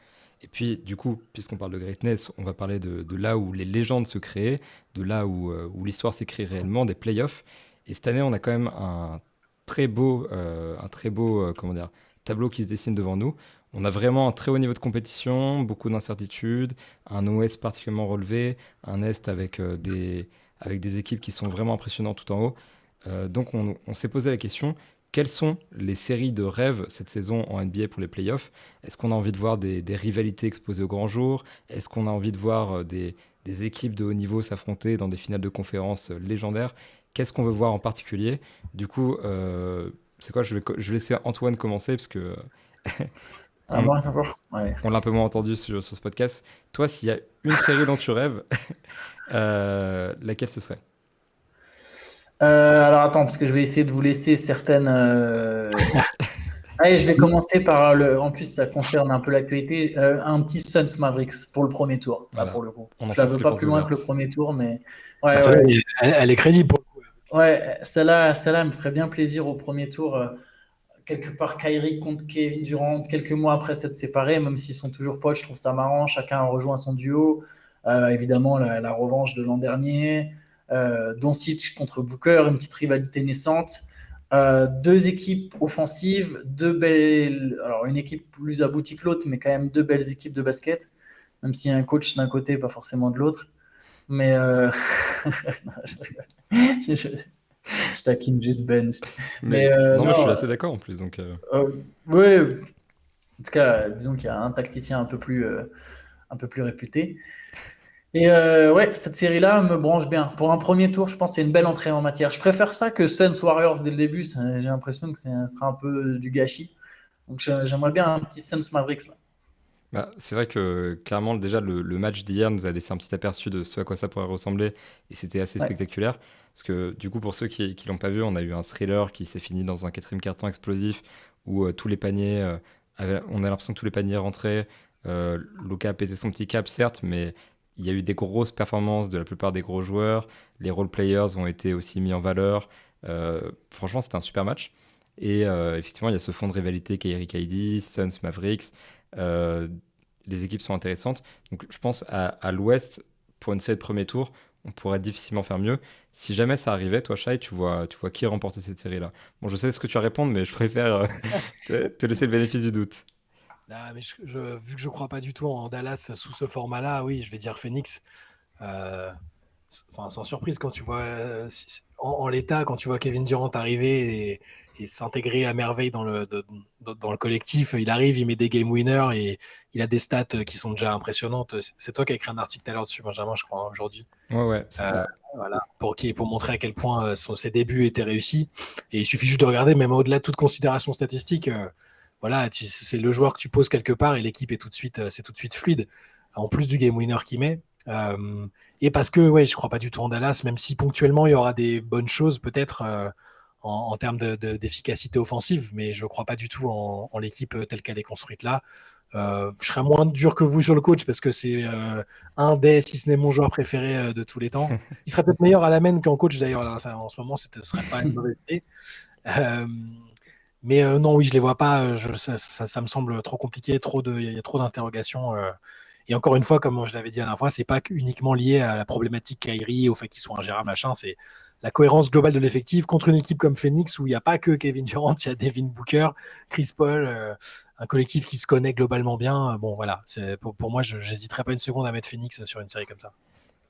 Et puis, du coup, puisqu'on parle de greatness, on va parler de là où les légendes se créent, de là où l'histoire s'écrit réellement, des playoffs. Et cette année, on a quand même un très beau comment dire, tableau qui se dessine devant nous. On a vraiment un très haut niveau de compétition, beaucoup d'incertitudes, un Ouest particulièrement relevé, un Est avec des équipes qui sont vraiment impressionnantes tout en haut. Donc, on s'est posé la question, quelles sont les séries de rêve cette saison en NBA pour les playoffs? Est-ce qu'on a envie de voir des rivalités exposées au grand jour? Est-ce qu'on a envie de voir des équipes de haut niveau s'affronter dans des finales de conférences légendaires? Qu'est-ce qu'on veut voir en particulier? Du coup, c'est quoi? Je vais laisser Antoine commencer parce que Ah, on, moi, encore. Ouais. on l'a un peu moins entendu sur ce podcast. Toi, s'il y a une série dont tu rêves, laquelle ce serait? Alors attends, parce que je vais essayer de vous laisser certaines. Allez, je vais commencer par le. En plus, ça concerne un peu l'actualité. Un petit Suns Mavericks pour le premier tour, là Voilà. pour le coup. On Je la enfonce veux les pas portes plus loin que le ouvertes. premier tour, mais ouais, Celle-là, ouais, elle est crédible pour le coup. ouais. Celle-là me ferait bien plaisir au premier tour. Quelque part, Kyrie contre Kevin Durant, quelques mois après s'être séparés, même s'ils sont toujours potes, je trouve ça marrant. Chacun a rejoint son duo. Évidemment, la revanche de l'an dernier. Doncic contre Booker, une petite rivalité naissante. Deux équipes offensives, deux belles. Alors, une équipe plus aboutie que l'autre, mais quand même deux belles équipes de basket, même s'il y a un coach d'un côté, pas forcément de l'autre. Mais non, je rigole. Je taquine juste Ben. Mais Non, mais je suis non, assez d'accord en plus. Donc, ouais, en tout cas, disons qu'il y a un tacticien un peu plus réputé. Et ouais, cette série-là me branche bien. Pour un premier tour, je pense que c'est une belle entrée en matière. Je préfère ça que Suns Warriors dès le début. J'ai l'impression que ça sera un peu du gâchis. Donc j'aimerais bien un petit Suns Mavericks là. bah, c'est vrai que clairement, déjà, le match d'hier nous a laissé un petit aperçu de ce à quoi ça pourrait ressembler et c'était assez Ouais. spectaculaire. Parce que du coup, pour ceux qui ne l'ont pas vu, on a eu un thriller qui s'est fini dans un quatrième carton explosif où tous les paniers, on a l'impression que tous les paniers rentraient. Luka a pété son petit cap, certes, mais il y a eu des grosses performances de la plupart des gros joueurs. Les role players ont été aussi mis en valeur. Franchement, c'était un super match. Et effectivement, il y a ce fond de rivalité Kyrie KD, Suns Mavericks. Euh, les équipes sont intéressantes. Donc je pense à l'Ouest, pour une série de premier tour, on pourrait difficilement faire mieux. Si jamais ça arrivait, toi, Shai, tu vois qui remporter cette série-là? Bon, je sais ce que tu vas répondre, mais je préfère te laisser le bénéfice du doute. Ah, mais vu que je crois pas du tout en Dallas sous ce format-là, oui, je vais dire Phoenix. Euh, Enfin, sans surprise, quand tu vois en l'état, quand tu vois Kevin Durant arriver et s'intégrer à merveille dans le collectif, il arrive, il met des game winners et il a des stats qui sont déjà impressionnantes. C'est toi qui as écrit un article tout à l'heure dessus, Benjamin, je crois, aujourd'hui. Ouais, c'est ça. Voilà, pour montrer à quel point ses débuts étaient réussis. Et il suffit juste de regarder, même au-delà de toute considération statistique, voilà, c'est le joueur que tu poses quelque part et l'équipe est c'est tout de suite fluide. En plus du game winner qu'il met. Et parce que, ouais, je crois pas du tout en Dallas, même si ponctuellement il y aura des bonnes choses peut-être en termes d'efficacité offensive, mais je ne crois pas du tout en l'équipe telle qu'elle est construite là. Je serais moins dur que vous sur le coach parce que c'est un des, si ce n'est mon joueur préféré de tous les temps. Il serait peut-être meilleur à la main qu'en coach d'ailleurs. Là, en ce moment, ce ne serait pas une mauvaise idée. Mais non, oui, je les vois pas. Ça me semble trop compliqué. Il y a trop d'interrogations. Et encore une fois, comme je l'avais dit la dernière fois, c'est pas uniquement lié à la problématique Kyrie, au fait qu'ils soient ingérables, machin. C'est la cohérence globale de l'effectif contre une équipe comme Phoenix où il n'y a pas que Kevin Durant, il y a Devin Booker, Chris Paul, un collectif qui se connaît globalement bien. Bon, voilà. Pour moi, je n'hésiterais pas une seconde à mettre Phoenix sur une série comme ça.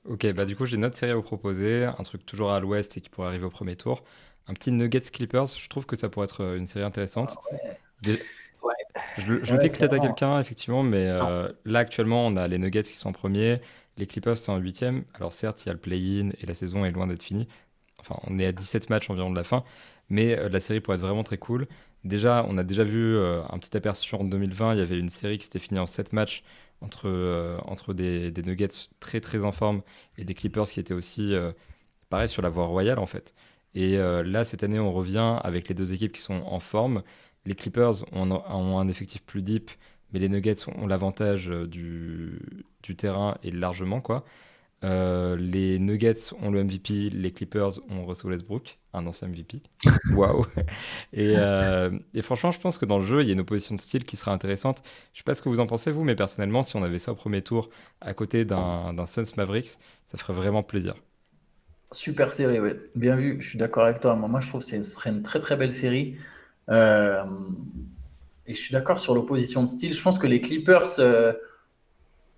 Ok, bah du coup, j'ai une autre série à vous proposer, un truc toujours à l'ouest et qui pourrait arriver au premier tour. Un petit Nuggets Clippers, je trouve que ça pourrait être une série intéressante. Dé- Ouais. Je le pique peut-être à clairement. quelqu'un, effectivement, mais là, actuellement, on a les Nuggets qui sont en premier, les Clippers sont en huitième. Alors certes, il y a le play-in et la saison est loin d'être finie. Enfin, on est à 17 matchs environ de la fin, mais la série pourrait être vraiment très cool. Déjà, on a déjà vu un petit aperçu en 2020, il y avait une série qui s'était finie en 7 matchs entre des Nuggets très très en forme et des Clippers qui étaient aussi, pareil, sur la voie royale en fait. Et là, cette année, on revient avec les deux équipes qui sont en forme. Les Clippers ont un effectif plus deep, mais les Nuggets ont l'avantage du terrain et largement, quoi. Les Nuggets ont le MVP, les Clippers ont Russell Westbrook, un ancien MVP. Waouh! Et franchement, je pense que dans le jeu, il y a une opposition de style qui sera intéressante. Je sais pas ce que vous en pensez, vous, mais personnellement, si on avait ça au premier tour à côté d'un Suns Mavericks, ça ferait vraiment plaisir. Super série, ouais. Bien vu, je suis d'accord avec toi. Moi, je trouve que ce serait une très très belle série. Euh, et je suis d'accord sur l'opposition de style. Je pense que les Clippers,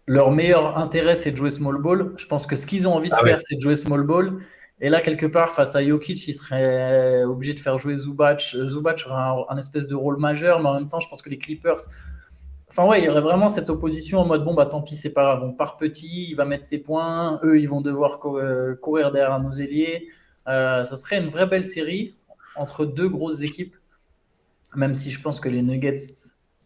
leur meilleur intérêt, c'est de jouer small ball. Je pense que ce qu'ils ont envie de Ah ouais. faire, c'est de jouer small ball. Et là, quelque part, face à Jokic, ils seraient obligés de faire jouer Zubac. Zubac aurait un espèce de rôle majeur, mais en même temps, je pense que les Clippers. Enfin, ouais, il y aurait vraiment cette opposition en mode bon, bah tant pis, c'est pas grave. On part petit, il va mettre ses points. Eux, ils vont devoir courir derrière nos ailiers. Ça serait une vraie belle série entre deux grosses équipes, même si je pense que les Nuggets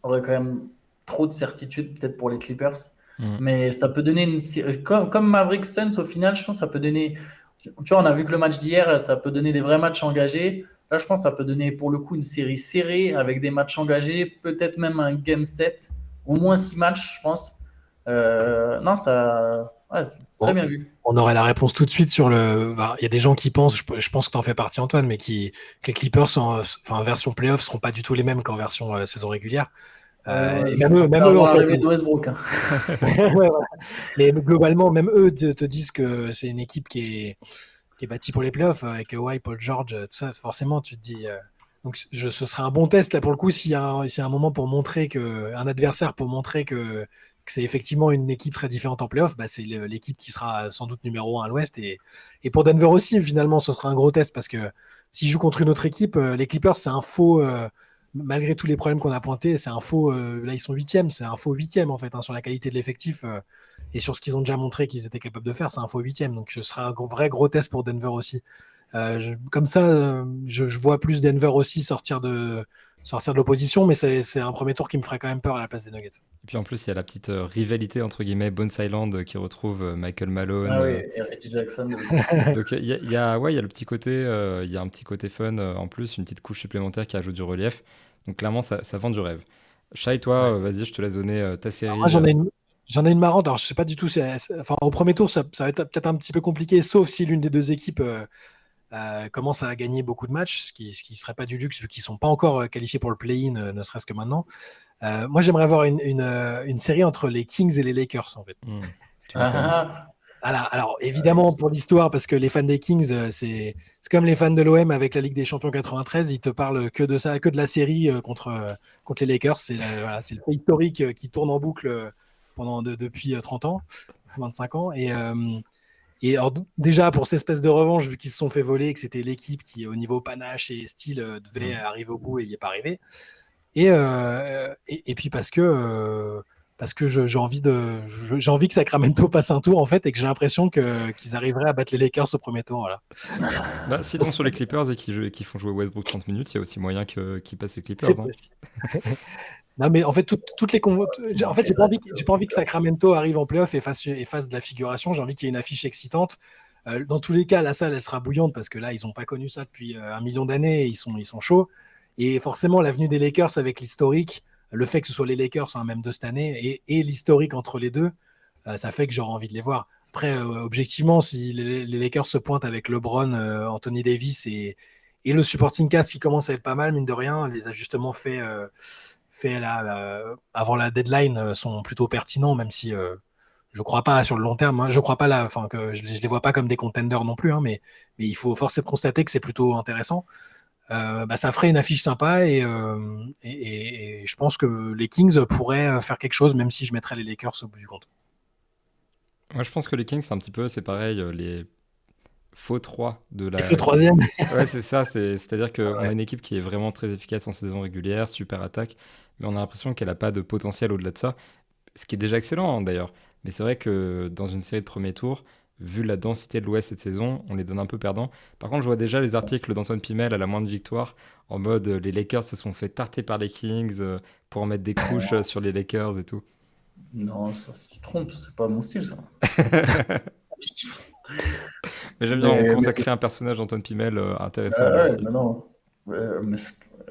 auraient quand même trop de certitude, peut-être pour les Clippers. Mm. Mais ça peut donner une série. Comme Mavericks Suns, au final, je pense que ça peut donner. Tu vois, on a vu que le match d'hier, ça peut donner des vrais matchs engagés. Là, je pense que ça peut donner pour le coup une série serrée avec des matchs engagés, peut-être même un game set, au moins 6 matchs, je pense. Non, ça. Ouais, c'est très Bon. bien vu. On aurait la réponse tout de suite sur le. Il y a des gens qui pensent, je pense que tu en fais partie, Antoine, mais que les Clippers en version playoff seront pas du tout les mêmes qu'en version saison régulière. Et même eux, en fait. L'arrivée de Westbrook. Hein. Ouais, voilà. Mais globalement, même eux te disent que c'est une équipe qui est bâtie pour les playoffs avec Kawhi, Paul George, tout ça. Forcément, tu te dis. Donc, ce serait un bon test là pour le coup s'il y a un moment pour montrer un adversaire pour montrer que c'est effectivement une équipe très différente en playoff, bah, c'est l'équipe qui sera sans doute numéro 1 à l'Ouest. Et pour Denver aussi, finalement, ce sera un gros test parce que s'ils jouent contre une autre équipe, les Clippers, c'est un faux. Malgré tous les problèmes qu'on a pointés, c'est un faux. Là, ils sont 8e, c'est un faux 8e en fait, hein, sur la qualité de l'effectif et sur ce qu'ils ont déjà montré qu'ils étaient capables de faire, c'est un faux 8e. Donc, ce sera un vrai gros test pour Denver aussi. Comme ça, je vois plus Denver aussi sortir de l'opposition, mais c'est un premier tour qui me ferait quand même peur à la place des Nuggets. Et puis en plus, il y a la petite rivalité entre guillemets Bones Island qui retrouve Michael Malone. Ah oui, et Reggie Jackson. Donc ouais, il y a le petit côté, il y a un petit côté fun en plus, une petite couche supplémentaire qui ajoute du relief. Donc clairement, ça vend du rêve. Shai, toi, vas-y, je te laisse donner ta série. Moi, j'en ai une marrante. Alors, je sais pas du tout. Enfin, au premier tour, ça va être peut-être un petit peu compliqué, sauf si l'une des deux équipes commence à gagner beaucoup de matchs, ce qui serait pas du luxe vu qu'ils sont pas encore qualifiés pour le play-in, ne serait-ce que maintenant. Moi, j'aimerais avoir une série entre les Kings et les Lakers, en fait. Tu m'étonnes. Alors, évidemment, pour l'histoire, parce que les fans des Kings, c'est comme les fans de l'OM avec la Ligue des Champions 93, ils te parlent que de ça, que de la série contre les Lakers. C'est le fait historique qui tourne en boucle depuis 30 ans, 25 ans. Et alors, déjà, pour cette espèce de revanche, vu qu'ils se sont fait voler, que c'était l'équipe qui, au niveau panache et style, devait arriver au bout et n'y est pas arrivé. Et puis parce que j'ai envie que Sacramento passe un tour en fait et que j'ai l'impression qu'ils arriveraient à battre les Lakers au premier tour. Voilà. Bah, s'ils tombent sur les Clippers et qu'ils font jouer Westbrook 30 minutes, il y a aussi moyen qu'ils passent les C'est Clippers. Hein. possible. Non mais en fait en fait j'ai pas envie que Sacramento arrive en playoff et fasse de la figuration. J'ai envie qu'il y ait une affiche excitante. Dans tous les cas, la salle, elle sera bouillante parce que là, ils n'ont pas connu ça depuis 1 million d'années. Et ils sont chauds. Et forcément, l'avenue des Lakers avec l'historique, le fait que ce soit les Lakers, même de cette année, et l'historique entre les deux, ça fait que j'aurais envie de les voir. Après, objectivement, si les Lakers se pointent avec LeBron, Anthony Davis et le supporting cast qui commence à être pas mal, mine de rien, les ajustements faits là, avant la deadline sont plutôt pertinents, même si je crois pas sur le long terme. Hein, je crois pas là, enfin que je les vois pas comme des contenders non plus, hein, mais il faut forcément constater que c'est plutôt intéressant. Ça ferait une affiche sympa et je pense que les Kings pourraient faire quelque chose, même si je mettrais les Lakers au bout du compte. Moi, je pense que les Kings, c'est pareil, les faux 3 de Les la. feux troisième. Ouais, c'est ça. C'est-à-dire qu'on Ouais. a une équipe qui est vraiment très efficace en saison régulière, super attaque, mais on a l'impression qu'elle n'a pas de potentiel au-delà de ça. Ce qui est déjà excellent, hein, d'ailleurs. Mais c'est vrai que dans une série de premiers tours, vu la densité de l'Ouest cette saison, on les donne un peu perdants. Par contre, je vois déjà les articles d'Antoine Pimel à la moindre victoire, en mode les Lakers se sont fait tarter par les Kings pour en mettre des couches sur les Lakers et tout. Non, ça, tu te trompes, c'est pas mon style, ça. Mais j'aime bien, on Mais commence à c'est. créer un personnage d'Antoine Pimel intéressant lui Ouais, aussi. mais non.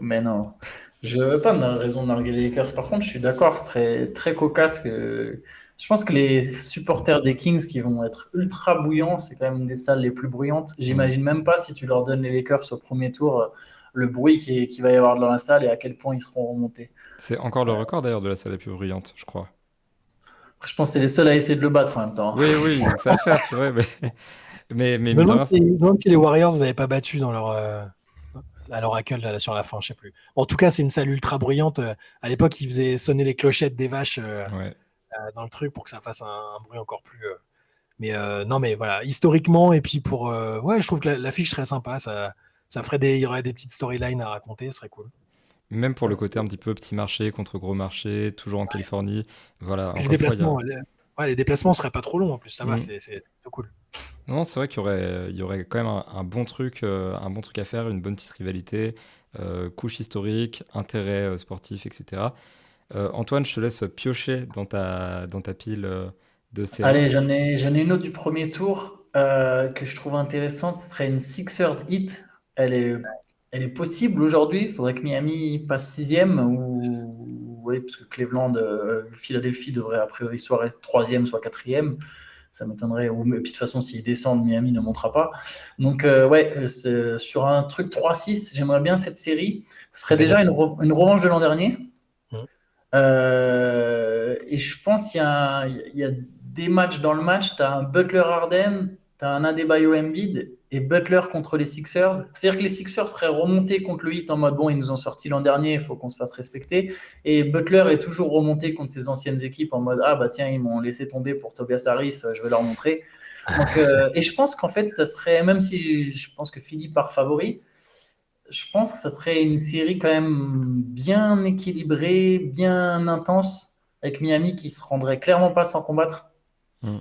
Mais non. Je veux pas de raison de narguer les Lakers. Par contre, je suis d'accord, ce serait très cocasse que. Je pense que les supporters des Kings qui vont être ultra bouillants, c'est quand même une des salles les plus bruyantes. Mm. J'imagine même pas si tu leur donnes les Lakers au premier tour, le bruit qui va y avoir dans la salle et à quel point ils seront remontés. C'est encore le record d'ailleurs de la salle la plus bruyante, je crois. Après, je pense que c'est les seuls à essayer de le battre en même temps. Oui, oui, donc ça va faire, c'est vrai, mais, mais Je me mine de demande rien, si, je me demande si les Warriors ne l'avaient pas battu à l'Oracle là, sur la fin, je sais plus. Bon, en tout cas, c'est une salle ultra bruyante. À l'époque, ils faisaient sonner les clochettes des vaches ouais. dans le truc pour que ça fasse un bruit encore plus. Mais non, mais voilà, historiquement, et puis ouais, je trouve que l'affiche serait sympa. Ça ferait il y aurait des petites storylines à raconter, ce serait cool. Même pour le côté un petit peu petit marché contre gros marché, toujours en Californie. Voilà, Puis les encore une fois, il y a. déplacements, ouais, les déplacements seraient pas trop longs en plus, ça va, Mm. c'est plutôt cool. Non, c'est vrai qu'il y aurait quand même un bon truc à faire, une bonne petite rivalité, couche historique, intérêt sportif, etc. Antoine, je te laisse piocher dans ta pile de séries. Allez, j'en ai une autre du premier tour que je trouve intéressante. Ce serait une Sixers hit. Elle est, elle est possible aujourd'hui. Il faudrait que Miami passe sixième ou oui, parce que Cleveland, Philadelphie devrait a priori soit être troisième, soit quatrième. Ça m'étonnerait. Et puis de toute façon, s'ils descendent, Miami ne montera pas. Donc ouais, sur un truc 3-6, j'aimerais bien cette série. Ce serait déjà une revanche de l'an dernier. Mhm. Et je pense qu'il y a des matchs dans le match. Tu as un Butler-Harden, tu as un Adebayo Embiid et Butler contre les Sixers. C'est-à-dire que les Sixers seraient remontés contre le Heat en mode bon, ils nous ont sorti l'an dernier, il faut qu'on se fasse respecter. Et Butler est toujours remonté contre ses anciennes équipes en mode ah bah tiens, ils m'ont laissé tomber pour Tobias Harris, je vais leur montrer. Donc, et je pense qu'en fait, ça serait, même si je pense que Philly part favori, je pense que ça serait une série quand même bien équilibrée, bien intense, avec Miami qui se rendrait clairement pas sans combattre. Mm.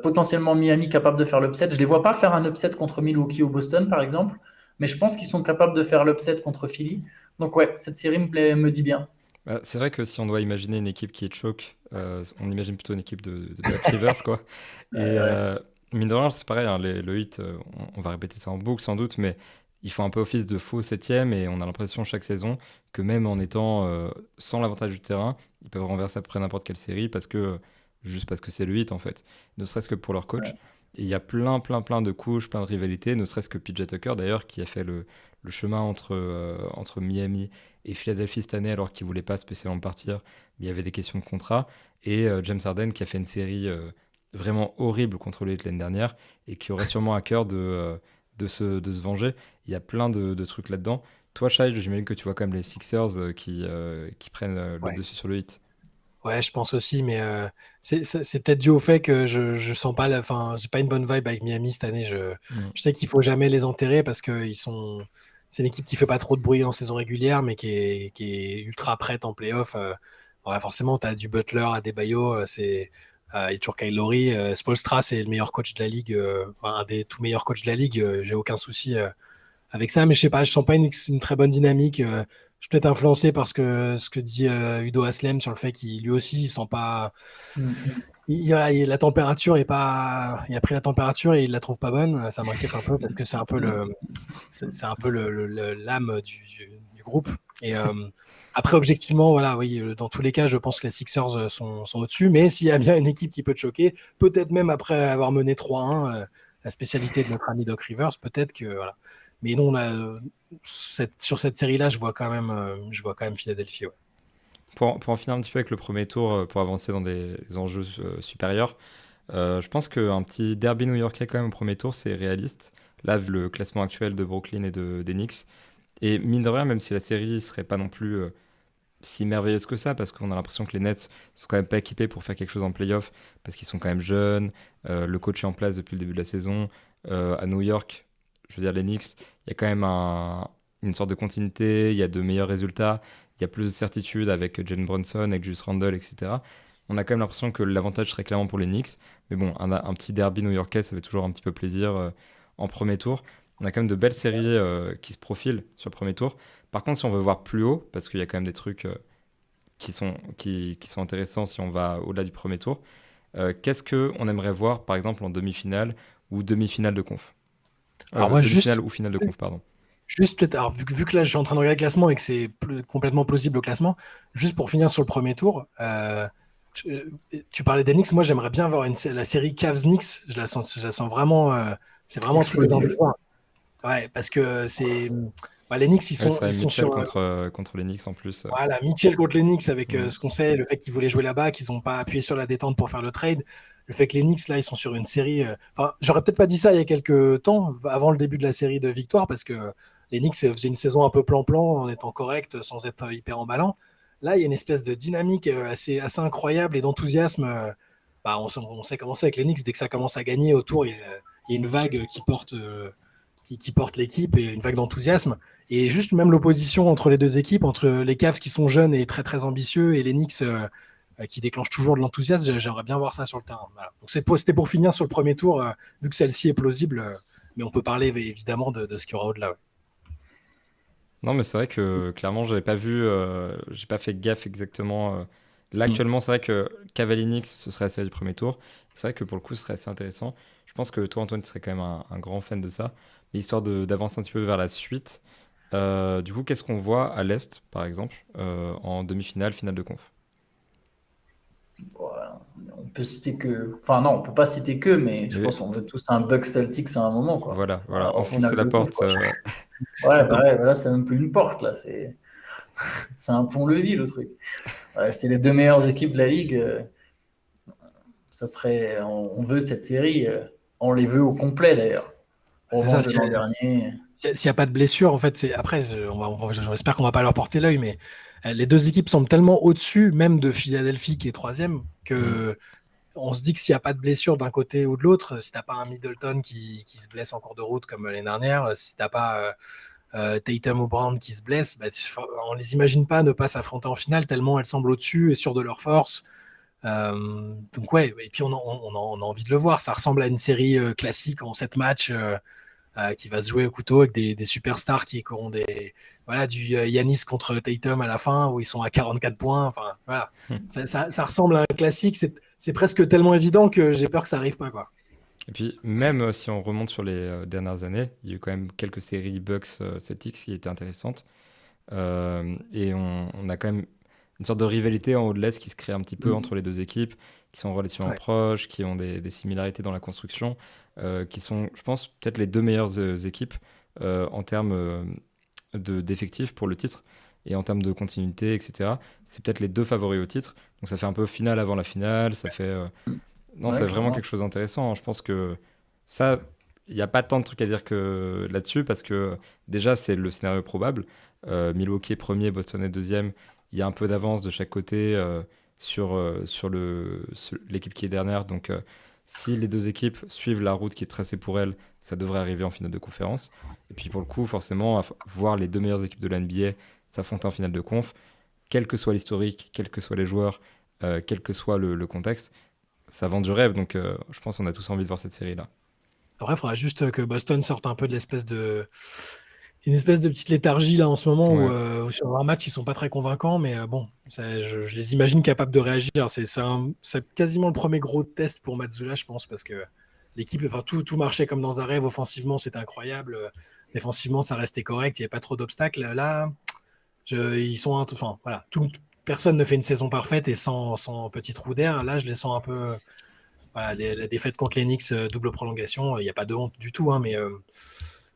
Potentiellement Miami capable de faire l'upset. Je les vois pas faire un upset contre Milwaukee ou Boston, par exemple, mais je pense qu'ils sont capables de faire l'upset contre Philly. Donc ouais, cette série me dit bien. Bah, c'est vrai que si on doit imaginer une équipe qui est choke, on imagine plutôt une équipe de Doc Rivers, quoi. Et Ouais. mine de rien, c'est pareil, hein, le hit, on va répéter ça en boucle sans doute, mais ils font un peu office de faux septième et on a l'impression chaque saison que même en étant sans l'avantage du terrain, ils peuvent renverser après n'importe quelle série juste parce que c'est le hit en fait, ne serait-ce que pour leur coach. Et il y a plein, plein, plein de couches, plein de rivalités, ne serait-ce que PJ Tucker d'ailleurs, qui a fait le chemin entre Miami et Philadelphie cette année alors qu'il voulait pas spécialement partir, mais il y avait des questions de contrat. Et James Harden qui a fait une série vraiment horrible contre les Heat l'année dernière et qui aurait sûrement à cœur de se venger. Il y a plein de trucs là-dedans. Toi, Shai, j'imagine que tu vois quand même les Sixers qui prennent le Ouais. dessus sur le Heat. Ouais, je pense aussi, mais c'est peut-être dû au fait que je sens pas enfin, j'ai pas une bonne vibe avec Miami cette année. Mm. Je sais qu'il faut jamais les enterrer parce que c'est une équipe qui fait pas trop de bruit en saison régulière, mais qui est ultra prête en playoff. Voilà, forcément, tu as du Butler à Adebayo, il y a toujours Kyle Lowry. Spoelstra, c'est le meilleur coach de la ligue, un des tout meilleurs coachs de la ligue. J'ai aucun souci avec ça, mais je sais pas, je sens pas une très bonne dynamique. Je suis peut-être influencé par ce que dit Udo Aslem sur le fait qu'il lui aussi il sent pas. Voilà, la température est pas. Il a pris la température et il la trouve pas bonne. Ça m'inquiète un peu parce que c'est un peu l'âme du groupe. Et après, objectivement, voilà, oui, dans tous les cas, je pense que les Sixers sont au-dessus. Mais s'il y a bien une équipe qui peut te choquer, peut-être même après avoir mené 3-1, la spécialité de notre ami Doc Rivers, peut-être que voilà. Mais non, sur cette série-là, je vois quand même Philadelphie. Ouais. Pour en finir un petit peu avec le premier tour, pour avancer dans des enjeux supérieurs, je pense qu'un petit derby new-yorkais quand même au premier tour, c'est réaliste. Là, vu le classement actuel de Brooklyn et des Knicks. Et mine de rien, même si la série serait pas non plus si merveilleuse que ça, parce qu'on a l'impression que les Nets sont quand même pas équipés pour faire quelque chose en playoff, parce qu'ils sont quand même jeunes, le coach est en place depuis le début de la saison. À New York, je veux dire, les Knicks, il y a quand même une sorte de continuité, il y a de meilleurs résultats, il y a plus de certitude avec Jalen Brunson, avec Julius Randle, etc. On a quand même l'impression que l'avantage serait clairement pour les Knicks, mais bon, un petit derby new-yorkais, ça fait toujours un petit peu plaisir en premier tour. On a quand même de belles séries qui se profilent sur le premier tour. Par contre, si on veut voir plus haut, parce qu'il y a quand même des trucs qui sont intéressants si on va au-delà du premier tour, qu'est-ce qu'on aimerait voir, par exemple, en demi-finale ou demi-finale de conf Alors moi, demi-finale ou finale de conf, pardon. Juste peut-être, alors vu que là je suis en train de regarder le classement et que c'est complètement plausible au classement, juste pour finir sur le premier tour, tu parlais des Knicks, moi j'aimerais bien voir la série Cavs-Knicks, je la sens vraiment, c'est vraiment un truc que j'ai envie de voir. Ouais, parce que les Knicks, ils Ouais, sont, c'est ils sont Mitchell sur. contre les Knicks en plus. Voilà, Mitchell contre les Knicks avec Mm. ce qu'on sait, le fait qu'ils voulaient jouer là-bas, qu'ils n'ont pas appuyé sur la détente pour faire le trade, le fait que les Knicks, là, ils sont sur une série. Enfin, j'aurais peut-être pas dit ça il y a quelques temps, avant le début de la série de victoires, parce que les Knicks faisaient une saison un peu plan-plan, en étant correct, sans être hyper emballant. Là, il y a une espèce de dynamique assez incroyable et d'enthousiasme. On sait comment c'est avec les Knicks, dès que ça commence à gagner autour, il y a une vague qui porte l'équipe et une vague d'enthousiasme. Et juste même l'opposition entre les deux équipes, entre les Cavs qui sont jeunes et très très ambitieux et les Knicks qui déclenchent toujours de l'enthousiasme, j'aimerais bien voir ça sur le terrain. Voilà. Donc c'était pour finir sur le premier tour, vu que celle-ci est plausible, mais on peut parler évidemment de ce qu'il y aura au-delà. Ouais. Non, mais c'est vrai que clairement, j'avais pas vu, j'ai pas fait gaffe exactement. Là, actuellement, c'est vrai que Cavaliers Knicks, ce serait la série du premier tour. C'est vrai que pour le coup, ce serait assez intéressant. Je pense que toi, Antoine, tu serais quand même un grand fan de ça. Mais histoire d'avancer un petit peu vers la suite, du coup, qu'est-ce qu'on voit à l'Est, par exemple, en demi-finale, finale de conf? On peut citer que. Enfin, non, on peut pas citer que, mais je Mais pense qu'on veut tous un Bucks Celtics à un moment, quoi. voilà, En enfoncer finale la de conf, porte. quoi. Ouais, bah ouais, voilà, c'est même plus une porte, là. C'est un pont-levis, le truc. Ouais, c'est les deux meilleures équipes de la ligue. Ça serait. On veut cette série. On les veut au complet, d'ailleurs. C'est ça, Revanche de l'an dernier. s'il n'y a pas de blessure, en fait, après, j'espère qu'on va pas leur porter l'œil, mais les deux équipes semblent tellement au-dessus, même de Philadelphie qui est troisième, que on se dit que s'il n'y a pas de blessure d'un côté ou de l'autre, si tu n'as pas un Middleton qui se blesse en cours de route comme l'année dernière, si tu n'as pas Tatum ou Brown qui se blessent, on les imagine pas ne pas s'affronter en finale tellement elles semblent au-dessus et sûres de leur force. Donc ouais, et puis on a envie de le voir. Ça ressemble à une série classique en 7 matchs qui va se jouer au couteau avec des superstars qui auront du Yanis contre Tatum à la fin où ils sont à 44 points. Enfin voilà, ça ressemble à un classique. C'est presque tellement évident que j'ai peur que ça arrive pas, quoi. Et puis, même si on remonte sur les dernières années, il y a eu quand même quelques séries Bucks Celtics qui étaient intéressantes. Et on a quand même une sorte de rivalité en haut de l'Est qui se crée un petit peu entre les deux équipes, qui sont relativement proches, qui ont des similarités dans la construction, qui sont, je pense, peut-être les deux meilleures équipes en termes d'effectifs pour le titre et en termes de continuité, etc. C'est peut-être les deux favoris au titre. Donc ça fait un peu finale avant la finale, ça fait... Non, Ouais, c'est vraiment clairement. quelque chose d'intéressant, hein. Je pense que ça, il n'y a pas tant de trucs à dire que là-dessus, parce que déjà, c'est le scénario probable. Milwaukee est premier, Boston est deuxième. Il y a un peu d'avance de chaque côté sur l'équipe qui est dernière. Donc, si les deux équipes suivent la route qui est tracée pour elles, ça devrait arriver en finale de conférence. Et puis, pour le coup, forcément, voir les deux meilleures équipes de la NBA s'affronter en finale de conf, quel que soit l'historique, quels que soient les joueurs, quel que soit le contexte, ça vend du rêve. Donc, je pense qu'on a tous envie de voir cette série-là. Après, il faudra juste que Boston sorte un peu de l'espèce une espèce de petite léthargie là en ce moment Ouais. où sur un match ils sont pas très convaincants, mais bon, je les imagine capables de réagir. C'est quasiment le premier gros test pour Matsula, je pense, parce que l'équipe, enfin tout marchait comme dans un rêve. Offensivement, c'était incroyable. Défensivement, ça restait correct. Il n'y avait pas trop d'obstacles. Là, ils sont, enfin voilà, personne ne fait une saison parfaite et sans petit trou d'air. Là, je les sens un peu. Voilà, la défaite contre les Knicks, double prolongation, il n'y a pas de honte du tout, hein, mais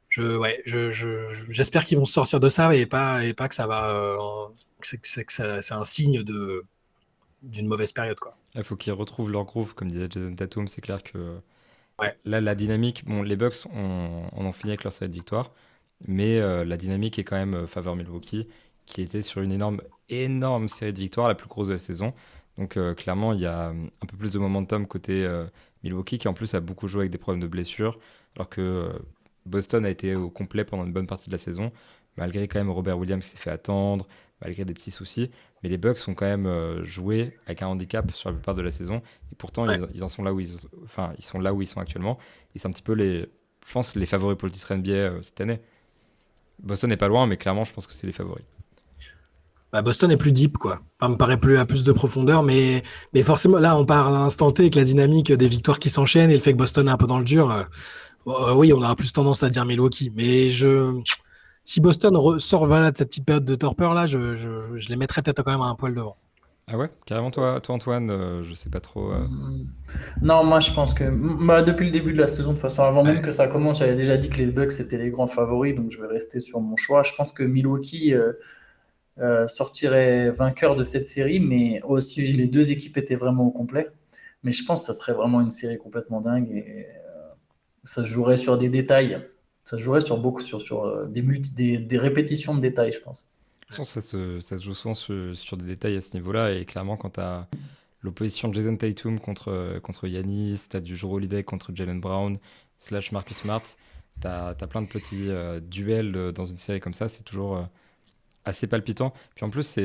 j'espère qu'ils vont se sortir de ça et pas que ça va. C'est un signe d'une mauvaise période, quoi. Il faut qu'ils retrouvent leur groove, comme disait Jason Tatum. C'est clair que Ouais. là, la dynamique, bon, les Bucks en ont fini avec leur série de victoires, mais la dynamique est quand même faveur Milwaukee, qui était sur une énorme série de victoires, la plus grosse de la saison. Donc clairement, il y a un peu plus de momentum côté Milwaukee, qui en plus a beaucoup joué avec des problèmes de blessures, alors que Boston a été au complet pendant une bonne partie de la saison, malgré quand même Robert Williams qui s'est fait attendre, malgré des petits soucis. Mais les Bucks ont quand même joué avec un handicap sur la plupart de la saison, et pourtant Ouais. ils en sont là où ils sont là où ils sont actuellement. Et c'est un petit peu je pense, les favoris pour le titre NBA cette année. Boston n'est pas loin, mais clairement, je pense que c'est les favoris. Bah, Boston est plus deep, quoi. Enfin, me paraît plus à plus de profondeur, mais forcément, là, on part à l'instant T avec la dynamique des victoires qui s'enchaînent et le fait que Boston est un peu dans le dur. Oui, on aura plus tendance à dire Milwaukee, mais si Boston sort voilà, de cette petite période de torpeur là, je les mettrais peut-être quand même un poil devant. Ah ouais, carrément toi Antoine, je sais pas trop. Non, moi je pense que depuis le début de la saison, de toute façon, avant même Ouais. que ça commence, j'avais déjà dit que les Bucks étaient les grands favoris, donc je vais rester sur mon choix. Je pense que Milwaukee sortirait vainqueur de cette série, mais aussi les deux équipes étaient vraiment au complet. Mais je pense que ça serait vraiment une série complètement dingue et ça se jouerait sur des détails. Ça se jouerait sur beaucoup, sur des répétitions de détails, je pense. De toute façon, ça se joue souvent sur des détails à ce niveau-là, et clairement, quand tu as l'opposition de Jason Tatum contre Giannis, tu as du Jrue Holiday contre Jalen Brown, / Marcus Smart, tu as plein de petits duels dans une série comme ça, c'est toujours assez palpitant. Puis en plus,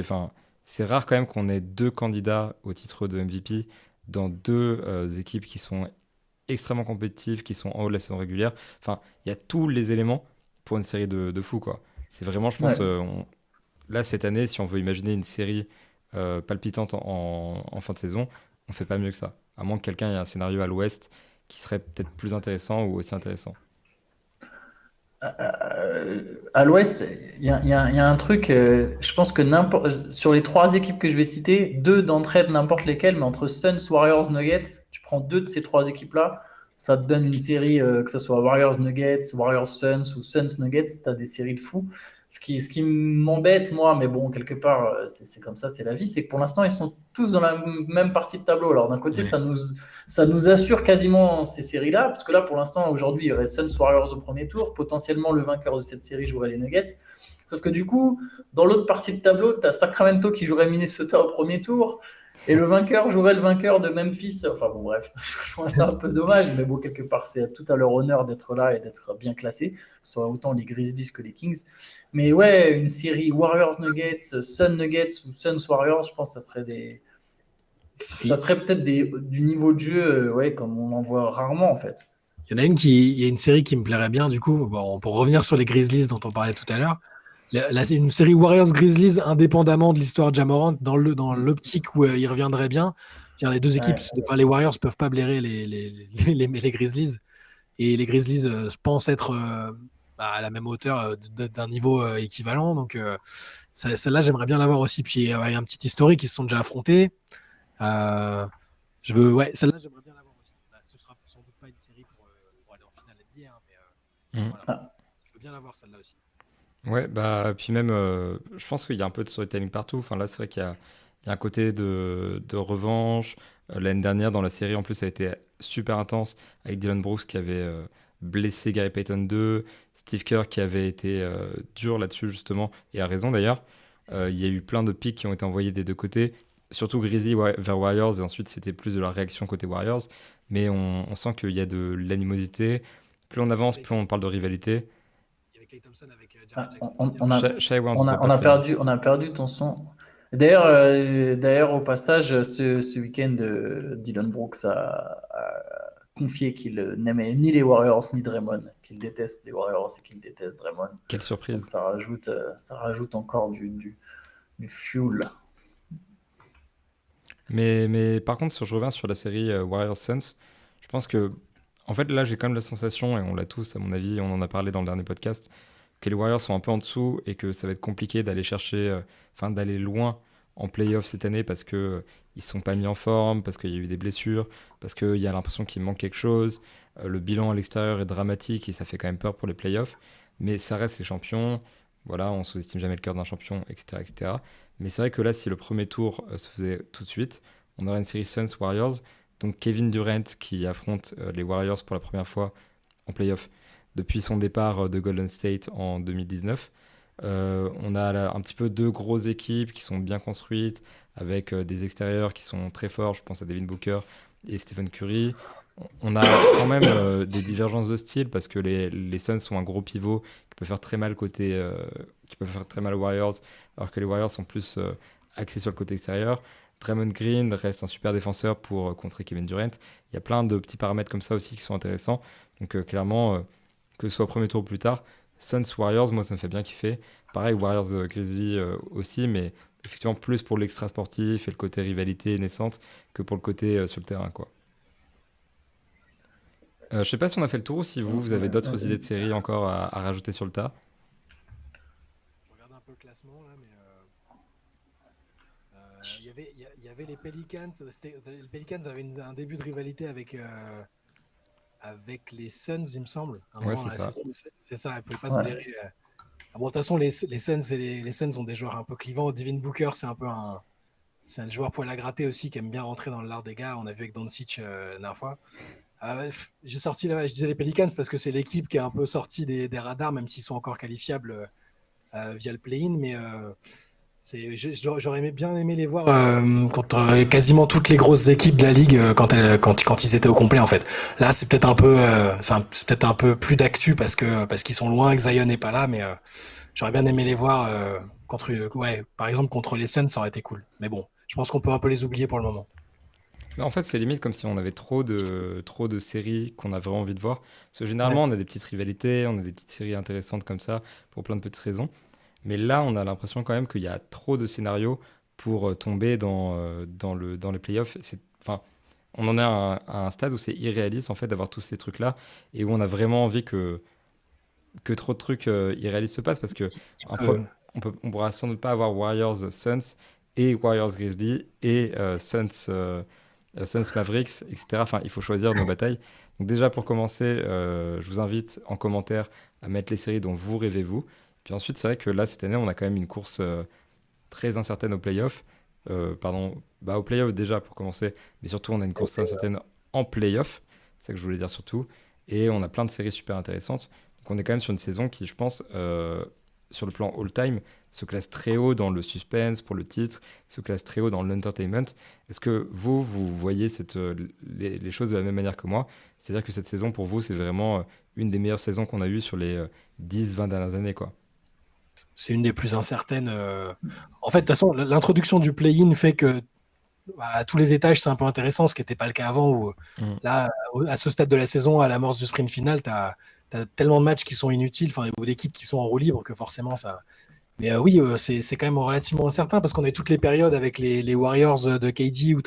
c'est rare quand même qu'on ait deux candidats au titre de MVP dans deux équipes qui sont extrêmement compétitives, qui sont en haut de la saison régulière. Enfin, il y a tous les éléments pour une série de fou, quoi. C'est vraiment, je pense, Ouais. là, cette année, si on veut imaginer une série palpitante en fin de saison, on fait pas mieux que ça. À moins que quelqu'un ait un scénario à l'ouest qui serait peut-être plus intéressant ou aussi intéressant. À l'Ouest, il y a un truc, je pense que sur les trois équipes que je vais citer, deux d'entre elles, n'importe lesquelles, mais entre Suns, Warriors, Nuggets, tu prends deux de ces trois équipes-là, ça te donne une série, que ce soit Warriors, Nuggets, Warriors, Suns ou Suns, Nuggets, tu as des séries de fous. Ce qui m'embête, moi, mais bon, quelque part, c'est comme ça, c'est la vie, c'est que pour l'instant, ils sont tous dans la même partie de tableau. Alors d'un côté, Ouais. ça nous assure quasiment ces séries-là, parce que là, pour l'instant, aujourd'hui, il y aurait Suns Warriors au premier tour. Potentiellement, le vainqueur de cette série jouerait les Nuggets. Sauf que du coup, dans l'autre partie de tableau, tu as Sacramento qui jouerait Minnesota au premier tour. Et le vainqueur jouerait le vainqueur de Memphis. Enfin bon, bref, je trouve ça un peu dommage. Mais bon, quelque part, c'est tout à leur honneur d'être là et d'être bien classés, que ce soit autant les Grizzlies que les Kings. Mais ouais, une série Warriors Nuggets, Sun Nuggets ou Suns Warriors, je pense que ça serait peut-être du niveau de jeu, ouais, comme on en voit rarement en fait. Il y a une série qui me plairait bien du coup. Bon, pour revenir sur les Grizzlies dont on parlait tout à l'heure, là, c'est une série Warriors Grizzlies indépendamment de l'histoire de Ja Morant dans l'optique où il reviendrait bien. Les deux équipes, Ouais. enfin, les Warriors peuvent pas blairer les Grizzlies et les Grizzlies pensent être à la même hauteur d'un niveau équivalent. Donc celle-là, j'aimerais bien l'avoir aussi. Puis il y a un petit historique, ils se sont déjà affrontés. Celle-là, j'aimerais bien l'avoir aussi. Bah, ce sera sans doute pas une série pour aller en finale NBA, hein, mais Mhm. voilà. Je veux bien l'avoir celle-là aussi. Ouais, bah, puis même, je pense qu'il y a un peu de storytelling partout. Enfin, là, c'est vrai qu'il y a un côté de revanche. L'année dernière, dans la série, en plus, ça a été super intense avec Dylan Brooks qui avait blessé Gary Payton 2, Steve Kerr qui avait été dur là-dessus, justement, et a raison d'ailleurs. Il y a eu plein de pics qui ont été envoyés des deux côtés, surtout Grizzly vers Warriors, et ensuite, c'était plus de la réaction côté Warriors. Mais on sent qu'il y a de l'animosité. Plus on avance, plus on parle de rivalité. Il y avait Klay Thompson avec Ah, Jared Jackson. Shai, ouais, on on t'entend a, pas on a très bien. perdu ton son. D'ailleurs, au passage, ce week-end, Dylan Brooks confié qu'il n'aimait ni les Warriors ni Draymond, qu'il déteste les Warriors et qu'il déteste Draymond. Quelle Donc surprise. ça rajoute encore du fuel. Mais par contre, si je reviens sur la série Warriors-Suns, je pense que, en fait, là, j'ai quand même la sensation, et on l'a tous, à mon avis, on en a parlé dans le dernier podcast, que les Warriors sont un peu en dessous et que ça va être compliqué d'aller chercher, d'aller loin en playoff cette année parce que ils sont pas mis en forme, parce qu'il y a eu des blessures, parce qu'il y a l'impression qu'il manque quelque chose. Le bilan à l'extérieur est dramatique et ça fait quand même peur pour les playoffs. Mais ça reste les champions. Voilà, on sous-estime jamais le cœur d'un champion, etc., etc. Mais c'est vrai que là, si le premier tour se faisait tout de suite, on aurait une série Suns-Warriors. Donc Kevin Durant qui affronte les Warriors pour la première fois en playoff depuis son départ de Golden State en 2019. On a là un petit peu deux grosses équipes qui sont bien construites, avec des extérieurs qui sont très forts. Je pense à Devin Booker et Stephen Curry. On a quand même des divergences de style parce que les Suns sont un gros pivot qui peut faire très mal qui peut faire très mal aux Warriors, alors que les Warriors sont plus axés sur le côté extérieur. Draymond Green reste un super défenseur pour contrer Kevin Durant. Il y a plein de petits paramètres comme ça aussi qui sont intéressants. Donc clairement, que ce soit au premier tour ou plus tard, Suns Warriors, moi ça me fait bien kiffer. Pareil, Warriors Grizzlies aussi, mais effectivement plus pour l'extra sportif et le côté rivalité naissante que pour le côté sur le terrain, quoi. Je sais pas si on a fait le tour ou si vous avez d'autres idées de séries encore à rajouter sur le tas. Je regarde un peu le classement là, mais il y avait les Pelicans. Les Pelicans avaient un début de rivalité avec les Suns, il me semble. À un Ouais, moment c'est dans la ça. saison, c'est ça, ils ne pouvaient pas se Ouais. blairer. Ah bon, de toute façon, les Suns, les Suns ont des joueurs un peu clivants. Devin Booker, c'est un joueur poil à gratter aussi qui aime bien rentrer dans l'art des gars. On a vu avec Doncic la dernière fois. J'ai sorti là, je disais les Pelicans parce que c'est l'équipe qui est un peu sortie des radars, même s'ils sont encore qualifiables via le play-in. Mais j'aurais bien aimé les voir contre quasiment toutes les grosses équipes de la ligue quand ils étaient au complet en fait. Là, c'est peut-être un peu, c'est peut-être un peu plus d'actu parce qu'ils sont loin, que Zion n'est pas là, mais j'aurais bien aimé les voir par exemple contre les Suns, ça aurait été cool. Mais bon, je pense qu'on peut un peu les oublier pour le moment. Mais en fait, c'est limite comme si on avait trop de séries qu'on a vraiment envie de voir. Parce que Ouais. généralement, on a des petites rivalités, on a des petites séries intéressantes comme ça, pour plein de petites raisons. Mais là, on a l'impression quand même qu'il y a trop de scénarios pour tomber dans les playoffs. Enfin, on en est à un stade où c'est irréaliste en fait d'avoir tous ces trucs-là et où on a vraiment envie que trop de trucs irréalistes se passent parce que Euh, on pourra sans doute pas avoir Warriors Suns et Warriors Grizzlies et Suns Mavericks, etc. Enfin, il faut choisir nos batailles. Donc déjà pour commencer, je vous invite en commentaire à mettre les séries dont vous rêvez vous. Puis ensuite, c'est vrai que là cette année, on a quand même une course très incertaine aux playoffs. Aux playoffs déjà pour commencer, mais surtout on a une course très incertaine en playoffs. C'est ça que je voulais dire surtout. Et on a plein de séries super intéressantes. Donc on est quand même sur une saison qui, je pense, sur le plan all-time, se classe très haut dans le suspense pour le titre, se classe très haut dans l'entertainment. Est-ce que vous voyez les choses de la même manière que moi? C'est-à-dire que cette saison, pour vous, c'est vraiment une des meilleures saisons qu'on a eues sur les 10-20 dernières années, quoi. c'est une des plus incertaines. En fait, de toute façon, l'introduction du play-in fait que à tous les étages, c'est un peu intéressant, ce qui n'était pas le cas avant. Où, Mm. là, à ce stade de la saison, à l'amorce du sprint final, tu as tellement de matchs qui sont inutiles, ou d'équipes qui sont en roue libre que forcément ça. Mais oui, c'est quand même relativement incertain parce qu'on a eu toutes les périodes avec les Warriors de KD où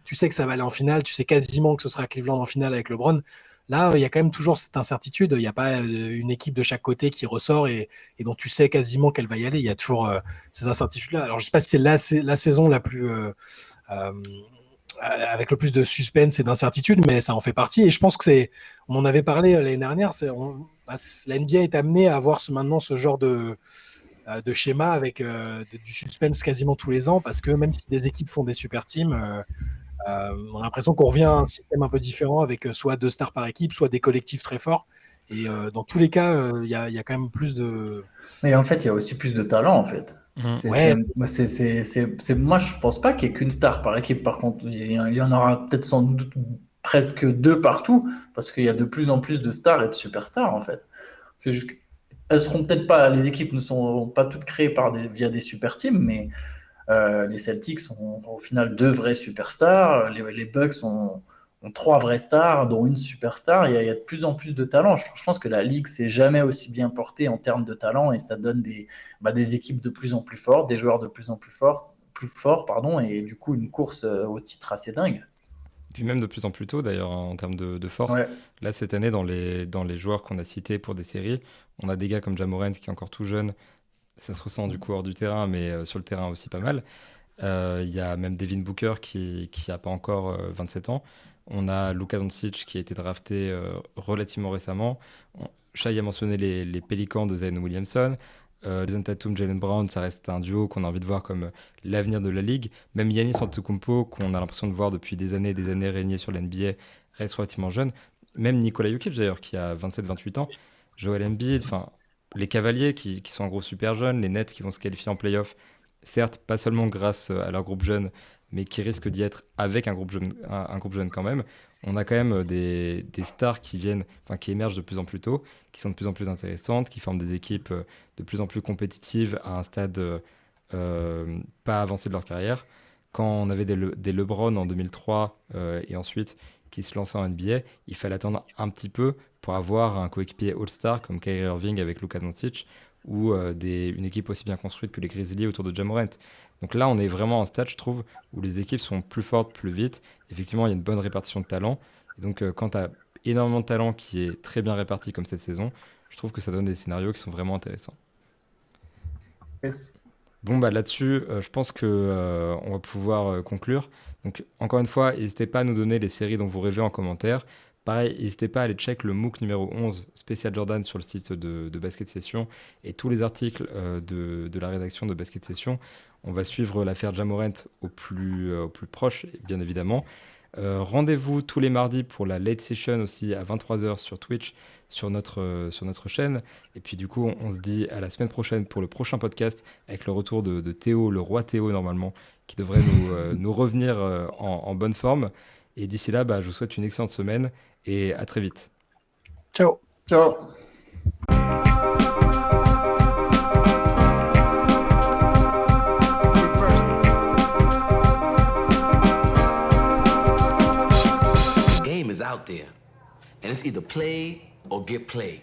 tu sais que ça va aller en finale, tu sais quasiment que ce sera Cleveland en finale avec LeBron. Là, il y a quand même toujours cette incertitude. Il n'y a pas une équipe de chaque côté qui ressort et dont tu sais quasiment qu'elle va y aller. Il y a toujours ces incertitudes-là. Alors, je ne sais pas si c'est la saison la plus euh, avec le plus de suspense et d'incertitude, mais ça en fait partie. Et je pense que on en avait parlé l'année dernière. La NBA est amenée à avoir maintenant ce genre de schéma avec du suspense quasiment tous les ans parce que même si des équipes font des super teams, on a l'impression qu'on revient à un système un peu différent avec soit deux stars par équipe, soit des collectifs très forts. Et dans tous les cas, il y a quand même plus de. Mais en fait, il y a aussi plus de talent, en fait. Mm. Ouais, Moi, je pense pas qu'il y ait qu'une star par équipe. Par contre, il y en aura peut-être sans doute presque deux partout, parce qu'il y a de plus en plus de stars et de superstars, en fait. C'est juste elles seront peut-être pas, les équipes ne sont pas toutes créées via des super teams, mais les Celtics ont au final deux vrais superstars. Les Bucks ont ont 3 vraies stars, dont une superstar. Il y a de plus en plus de talent. Je pense que la Ligue s'est jamais aussi bien portée en termes de talent et ça donne des équipes de plus en plus fortes, des joueurs de plus en plus forts, et du coup une course au titre assez dingue. Puis même de plus en plus tôt, d'ailleurs, en termes de force. Ouais. Là, cette année, dans les joueurs qu'on a cités pour des séries, on a des gars comme Ja Morant qui est encore tout jeune. Ça se ressent du coup hors du terrain, mais sur le terrain aussi pas mal. Il y a même Devin Booker qui a pas encore 27 ans. On a Luka Doncic qui a été drafté relativement récemment. Shai a mentionné les Pélicans de Zion Williamson. Jason Tatum, Jaylen Brown, ça reste un duo qu'on a envie de voir comme l'avenir de la ligue. Même Giannis Antetokounmpo, qu'on a l'impression de voir depuis des années régner sur l'NBA, reste relativement jeune. Même Nikola Jokic d'ailleurs, qui a 27-28 ans. Joel Embiid, enfin les Cavaliers qui sont en gros super jeunes, les Nets qui vont se qualifier en playoff, certes pas seulement grâce à leur groupe jeune, mais qui risquent d'y être avec un groupe jeune quand même. On a quand même des stars qui émergent de plus en plus tôt, qui sont de plus en plus intéressantes, qui forment des équipes de plus en plus compétitives à un stade pas avancé de leur carrière. Quand on avait des LeBron en 2003 et ensuite qui se lançaient en NBA, il fallait attendre un petit peu pour avoir un coéquipier All-Star comme Kyrie Irving avec Luka Doncic ou une équipe aussi bien construite que les Grizzlies autour de Ja Morant. Donc là, on est vraiment à un stade, je trouve, où les équipes sont plus fortes, plus vite. Effectivement, il y a une bonne répartition de talent. Et donc, quand tu as énormément de talent qui est très bien réparti comme cette saison, je trouve que ça donne des scénarios qui sont vraiment intéressants. Yes. Bon, bah là-dessus, je pense que on va pouvoir conclure. Donc, encore une fois, n'hésitez pas à nous donner les séries dont vous rêvez en commentaire. Pareil, n'hésitez pas à aller check le MOOC numéro 11 spécial Jordan sur le site de Basket Session et tous les articles de la rédaction de Basket Session. On va suivre l'affaire Ja Morant au plus proche, bien évidemment. Rendez-vous tous les mardis pour la late session aussi à 23h sur Twitch, sur notre chaîne. Et puis du coup, on se dit à la semaine prochaine pour le prochain podcast avec le retour de Théo, le roi Théo normalement, qui devrait nous revenir en bonne forme. Et d'ici là, je vous souhaite une excellente semaine et à très vite. Ciao. Ciao. The game is out there, and it's either play or get played.